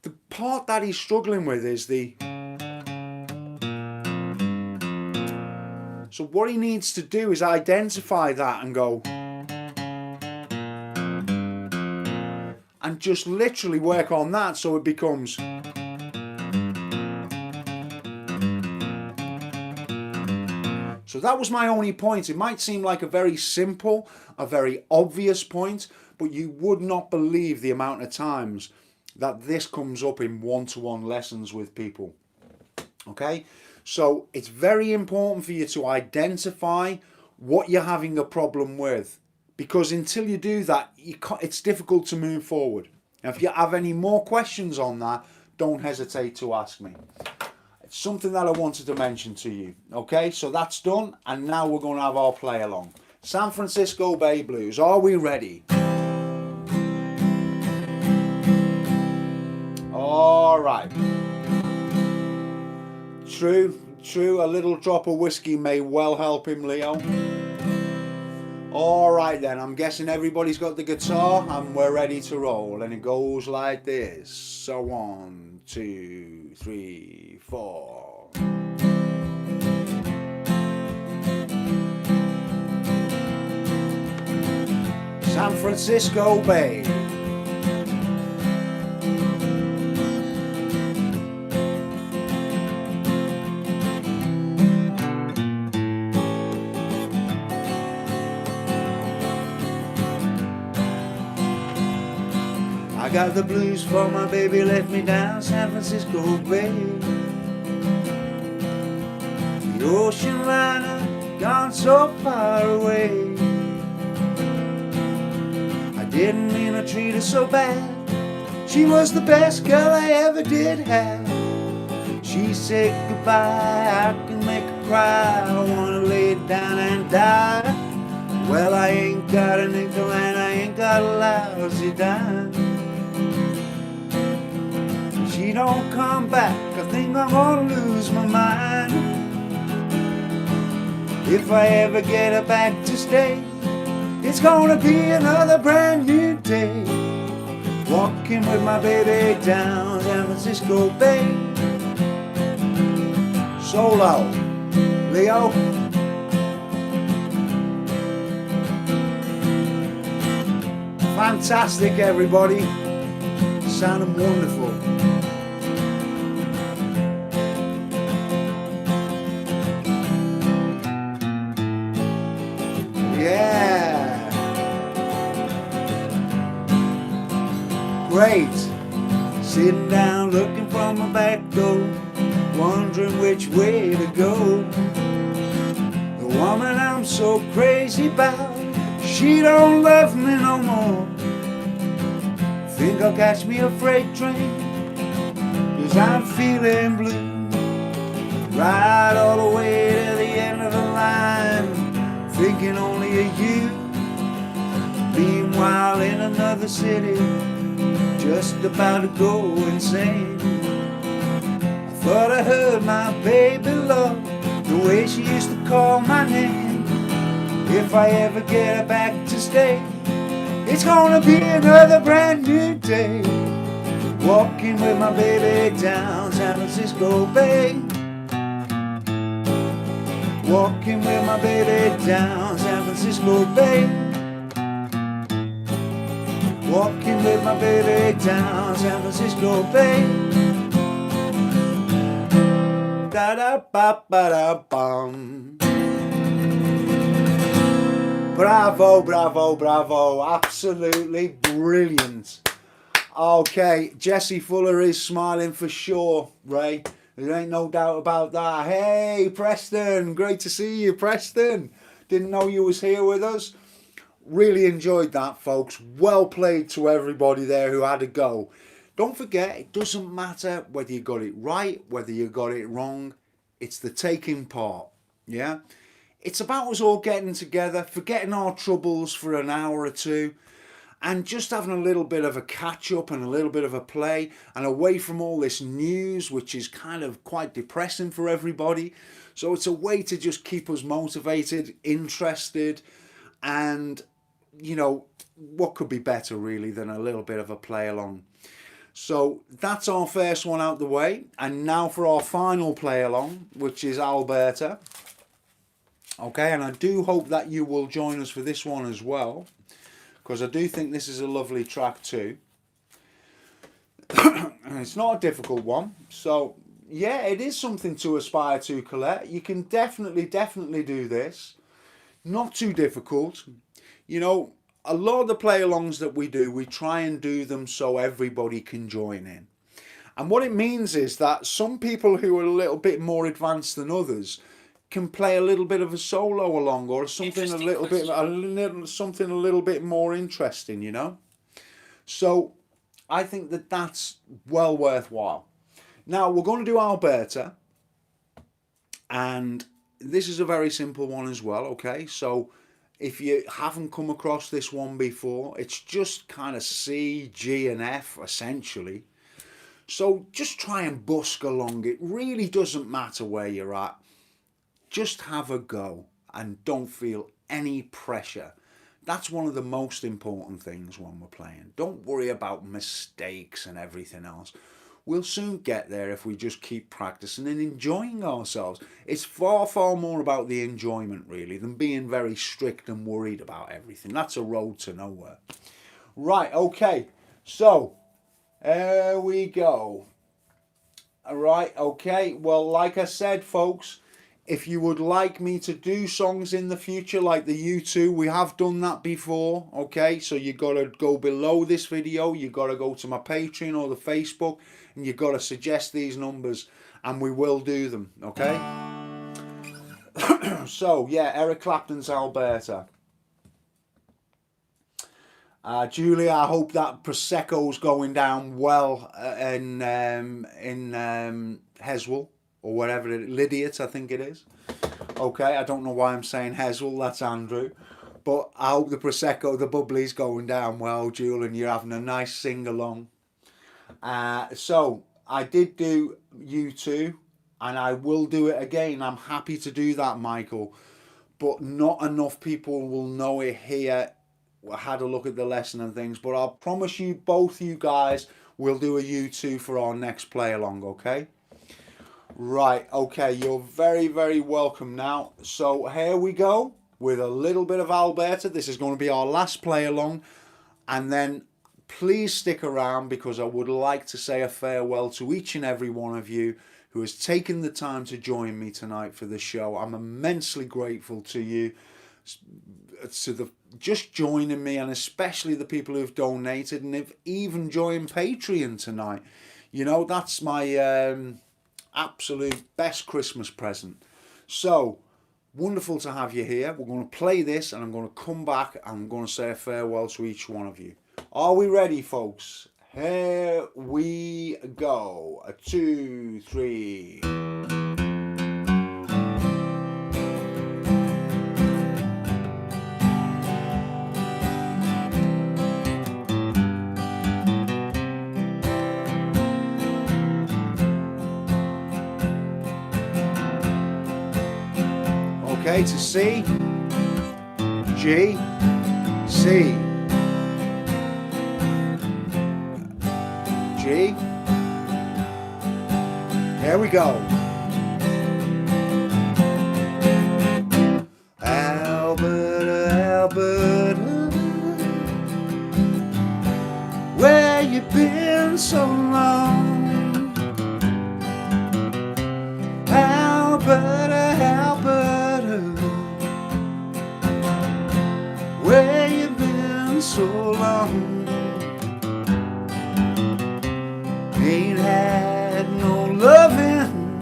The part that he's struggling with is the... So what he needs to do is identify that and go... And just literally work on that so it becomes... So that was my only point. It might seem like a very simple, a very obvious point, but you would not believe the amount of times that this comes up in one-to-one lessons with people. Okay? So it's very important for you to identify what you're having a problem with, because until you do that, it's difficult to move forward. Now, if you have any more questions on that, don't hesitate to ask me. It's something that I wanted to mention to you. Okay, so that's done, and now we're going to have our play along. San Francisco Bay Blues. Are we ready? All right. True, a little drop of whiskey may well help him, Leo. All right then, I'm guessing everybody's got the guitar and we're ready to roll, and it goes like this. So 1, 2, 3, 4. San Francisco Bay. I got the blues for my baby left me down San Francisco Bay. The ocean liner gone so far away. I didn't mean to treat her so bad. She was the best girl I ever did have. She said goodbye, I can make her cry. I wanna lay down and die. Well, I ain't got a nickel and I ain't got a lousy dime. She don't come back, I think I'm gonna lose my mind. If I ever get her back to stay, it's gonna be another brand new day. Walking with my baby down San Francisco Bay. Solo, Leo. Fantastic, everybody. Sounding wonderful. Yeah. Great. Sitting down looking from my back door, wondering which way to go. The woman I'm so crazy about, she don't love me no more. Think I'll catch me a freight train, 'cause I'm feeling blue. Ride all the way to the end of the line, thinking only of you. Meanwhile in another city, just about to go insane. I thought I heard my baby love, the way she used to call my name. If I ever get her back to stay, it's gonna be another brand new day. Walking with my baby down San Francisco Bay. Walking with my baby down San Francisco Bay. Walking with my baby down San Francisco Bay. Da da ba ba da bum. Bravo, bravo, bravo. Absolutely brilliant. Okay, Jesse Fuller is smiling for sure, Ray. There ain't no doubt about that. Hey, Preston. Great to see you, Preston. Didn't know you was here with us. Really enjoyed that, folks. Well played to everybody there who had a go. Don't forget, it doesn't matter whether you got it right, whether you got it wrong. It's the taking part, yeah? It's about us all getting together, forgetting our troubles for an hour or two, and just having a little bit of a catch up and a little bit of a play, and away from all this news, which is kind of quite depressing for everybody. So it's a way to just keep us motivated, interested, and, you know, what could be better really than a little bit of a play along. So that's our first one out the way, and now for our final play along, which is Alberta. Okay, and I do hope that you will join us for this one as well, because I do think this is a lovely track too. And it's not a difficult one, so yeah, it is something to aspire to, Colette. You can definitely do this. Not too difficult. You know, a lot of the play-alongs that we do, we try and do them so everybody can join in. And what it means is that some people who are a little bit more advanced than others can play a little bit of a solo along, or something a little bit more interesting, you know. So I think that that's well worthwhile. Now we're going to do Alberta, and this is a very simple one as well. Okay, so if you haven't come across this one before, it's just kind of C, G and F essentially. So just try and busk along. It really doesn't matter where you're at. Just have a go and don't feel any pressure. That's one of the most important things when we're playing. Don't worry about mistakes and everything else. We'll soon get there if we just keep practicing and enjoying ourselves. It's far more about the enjoyment really than being very strict and worried about everything. That's a road to nowhere. Right, okay. So, there we go. Alright, okay. Well, like I said, folks, if you would like me to do songs in the future like the U2, we have done that before, okay? So you got to go below this video, you got to go to my Patreon or the Facebook, and you got to suggest these numbers, and we will do them, okay? So, yeah, Eric Clapton's Alberta. Julia, I hope that Prosecco's going down well in Heswell. Or whatever it is, Lydiot, I think it is. Okay, I don't know why I'm saying Heswell, that's Andrew. But I hope the Prosecco, the bubbly's going down well, Jewel, and you're having a nice sing-along. So, I did do U2, and I will do it again. I'm happy to do that, Michael. But not enough people will know it here. I had a look at the lesson and things. But I'll promise you, both you guys, we'll do a U2 for our next play-along, okay? Right, okay, you're very welcome now. So here we go with a little bit of Alberta. This is going to be our last play along, and then please stick around because I would like to say a farewell to each and every one of you who has taken the time to join me tonight for the show. I'm immensely grateful to you, to the just joining me, and especially the people who've donated and have even joined Patreon tonight. You know, that's my absolute best Christmas present. So wonderful to have you here. We're going to play this, and I'm going to come back and I'm going to say a farewell to each one of you. Are we ready, folks? Here we go. 2, 3. Okay, to C, G, C, G. Here we go. Alberta, Alberta, where you been so long? Alberta, Alberta, where you been so long? Ain't had no loving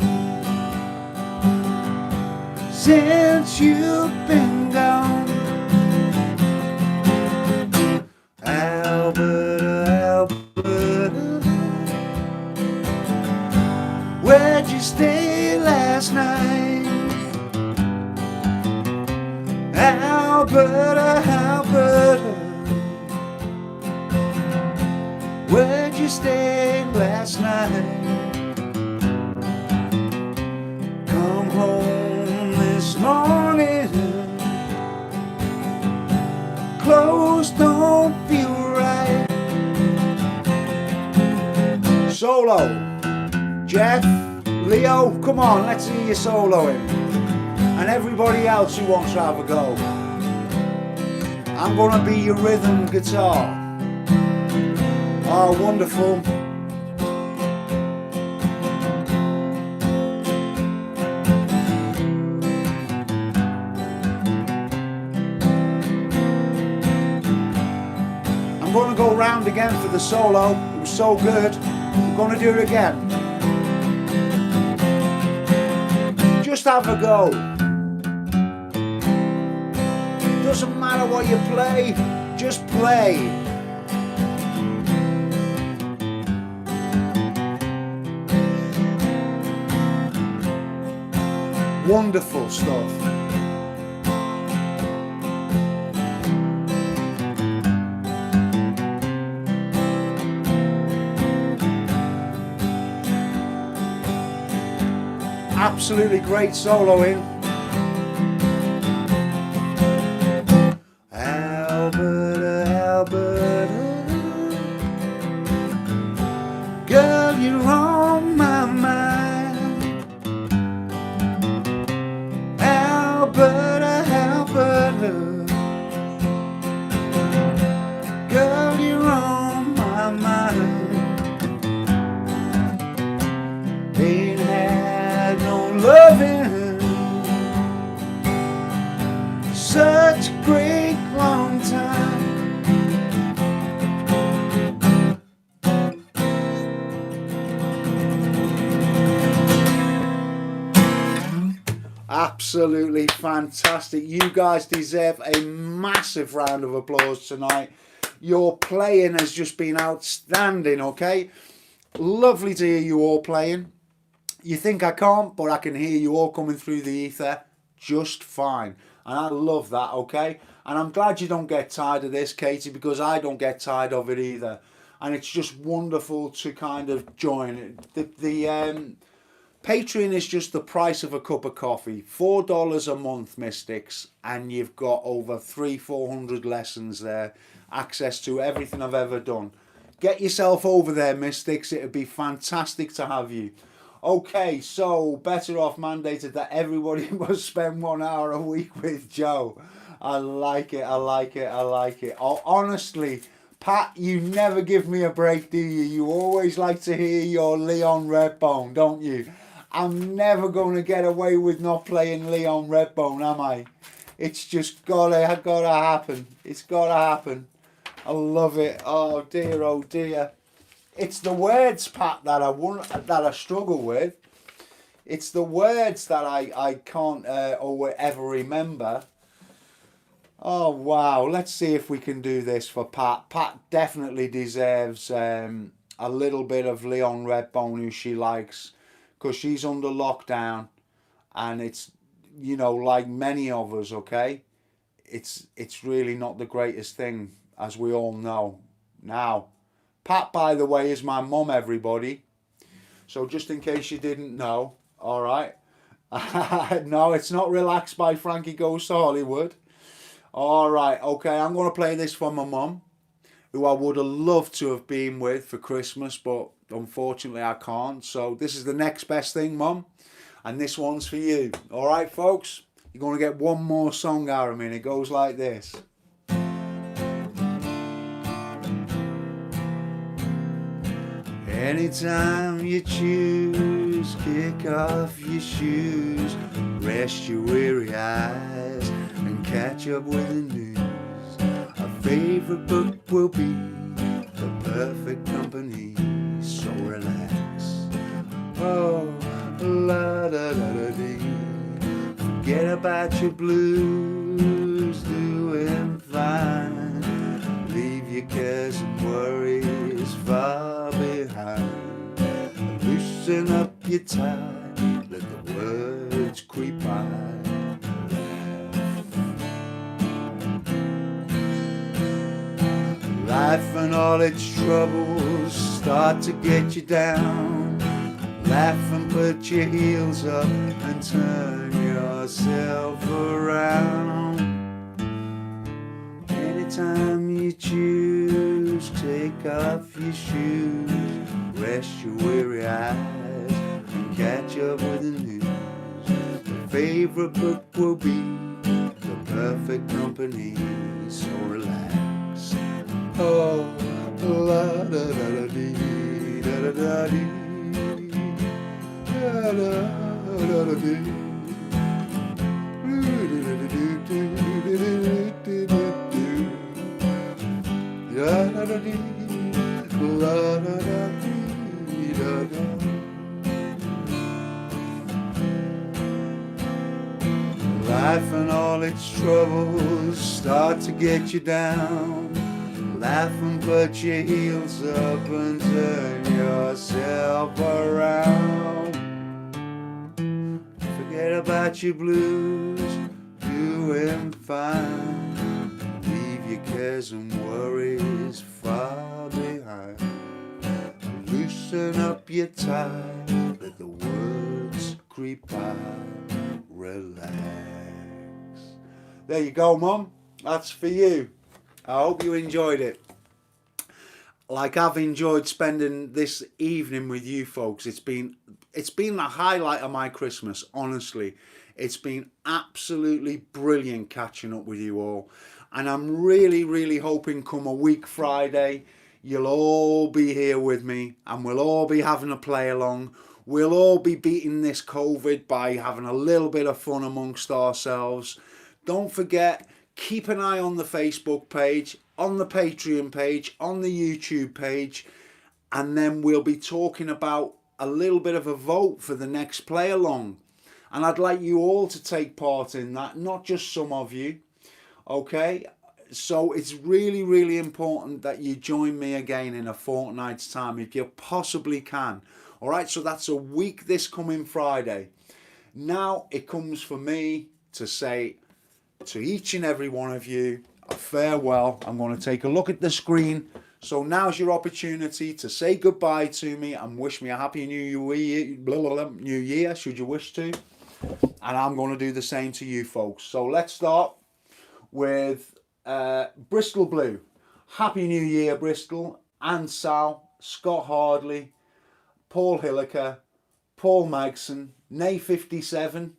since you've been gone. Alberta, Alberta, where'd you stay last night? Alberta, Alberta, where'd you stay last night? Come home this morning, clothes don't feel right. Solo, Jeff, Leo, come on, let's see you soloing. And everybody else who wants to have a go. I'm gonna be your rhythm guitar. Oh, wonderful. I'm going to go round again for the solo. It was so good. I'm going to do it again. Just have a go. Doesn't matter what you play, just play. Wonderful stuff. Absolutely great soloing. Alberta, Alberta, girl, you're on my mind. Alberta, Alberta, girl, you're on my mind. Ain't had no loving such a great long time. Absolutely fantastic. You guys deserve a massive round of applause tonight. Your playing has just been outstanding, okay? Lovely to hear you all playing. You think I can't, but I can hear you all coming through the ether just fine. And I love that, okay? And I'm glad you don't get tired of this, Katie, because I don't get tired of it either. And it's just wonderful to kind of join it. The Patreon is just the price of a cup of coffee. $4 a month, Mystics, and you've got over 300-400 lessons there. Access to everything I've ever done. Get yourself over there, Mystics. It'd be fantastic to have you. Okay, so Better Off mandated that everybody must spend 1 hour a week with Joe. I like it, I like it, I like it. Oh, honestly, Pat, you never give me a break, do you? You always like to hear your Leon Redbone, don't you? I'm never going to get away with not playing Leon Redbone, am I? It's just gotta happen. It's gotta happen. I love it. Oh dear, oh dear. It's the words, Pat, that I struggle with. It's the words that I can't ever remember. Oh wow, let's see if we can do this for Pat. Pat definitely deserves a little bit of Leon Redbone, who she likes, because she's under lockdown, and it's, you know, like many of us, okay, it's really not the greatest thing, as we all know now. Pat, by the way, is my mum, everybody, so just in case you didn't know, all right. No, it's not Relaxed by Frankie Goes to Hollywood. All right, okay, I'm going to play this for my mum, who I would have loved to have been with for Christmas, but unfortunately I can't. So this is the next best thing, mum, and this one's for you. All right, folks, you're going to get one more song out of me, and it goes like this. Anytime you choose, kick off your shoes, rest your weary eyes, and catch up with the news. A favorite book will be the perfect company, so relax. Oh, la da da da dee. Forget about your blues, doing fine. Leave your cares and worries far behind. Loosen up your tie, let the words creep by. Life and all its troubles start to get you down. Laugh and put your heels up and turn yourself around. Anytime you choose, take off your shoes, rest your weary eyes, and catch up with the news. Your favorite book will be the perfect company, so relax. Oh, la da da da dee, da da da dee, da da da da dee. Life and all its troubles start to get you down. Laugh and put your heels up and turn yourself around. Forget about your blues, doing fine. Leave your cares and worries far behind. Loosen up your tie, let the words creep by. Relax. There you go, Mum. That's for you. I hope you enjoyed it. Like I've enjoyed spending this evening with you folks. It's been the highlight of my Christmas, honestly. It's been absolutely brilliant catching up with you all. And I'm really, really hoping come a week Friday, you'll all be here with me and we'll all be having a play along. We'll all be beating this COVID by having a little bit of fun amongst ourselves. Don't forget, keep an eye on the Facebook page, on the Patreon page, on the YouTube page, and then we'll be talking about a little bit of a vote for the next play along. And I'd like you all to take part in that, not just some of you. Okay? So it's really, really important that you join me again in a fortnight's time if you possibly can. All right, so that's a week this coming Friday. Now it comes for me to say to each and every one of you a farewell. I'm going to take a look at the screen. So now's your opportunity to say goodbye to me and wish me a happy new year, should you wish to. And I'm going to do the same to you folks. So let's start with Bristol Blue. Happy New Year, Bristol. And Sal, Scott Hardley, Paul Hilliker, Paul Magson, Nay57,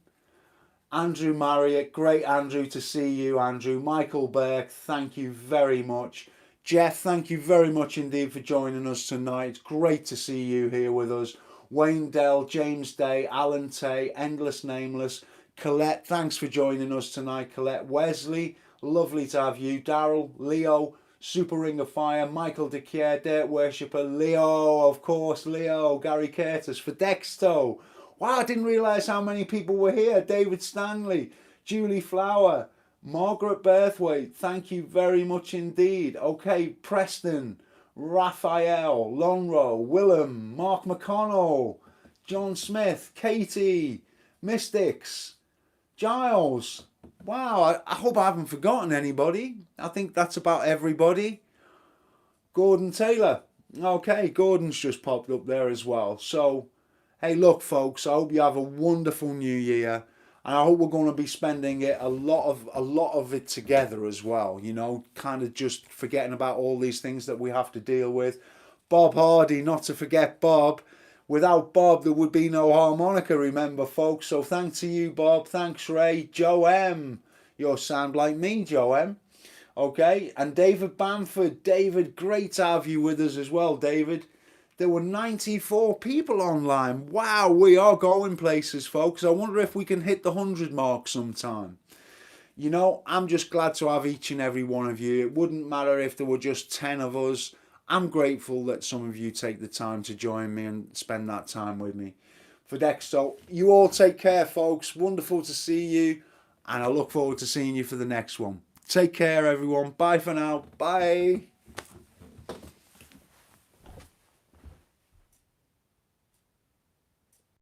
Andrew Marriott, great Andrew to see you, Andrew. Michael Burke, thank you very much. Jeff, thank you very much indeed for joining us tonight. It's great to see you here with us. Wayne Dell, James Day, Alan Tay, Endless Nameless, Colette, thanks for joining us tonight, Colette. Wesley, lovely to have you. Daryl, Leo, Super Ring of Fire, Michael DeKier, Dirt Worshipper, Leo, of course, Leo, Gary Curtis, for Dexto. Wow, I didn't realise how many people were here. David Stanley, Julie Flower, Margaret Berthwaite, thank you very much indeed. Okay, Preston, Raphael, Lonro, Willem, Mark McConnell, John Smith, Katie, Mystics, Giles. Wow, I hope I haven't forgotten anybody. I think that's about everybody. Gordon Taylor. Okay, Gordon's just popped up there as well. So Hey, look, folks, I hope you have a wonderful new year. And I hope we're going to be spending it a lot of it together as well, you know, kind of just forgetting about all these things that we have to deal with. Bob Hardy, not to forget Bob. Without Bob, there would be no harmonica, remember, folks. So thanks to you, Bob. Thanks, Ray. Joe M. You sound like me, Joe M. Okay, and David Bamford. David, great to have you with us as well, David. There were 94 people online. Wow, we are going places, folks. I wonder if we can hit the 100 mark sometime. You know, I'm just glad to have each and every one of you. It wouldn't matter if there were just 10 of us. I'm grateful that some of you take the time to join me and spend that time with me. For Dexto, you all take care, folks. Wonderful to see you, and I look forward to seeing you for the next one. Take care, everyone. Bye for now. Bye.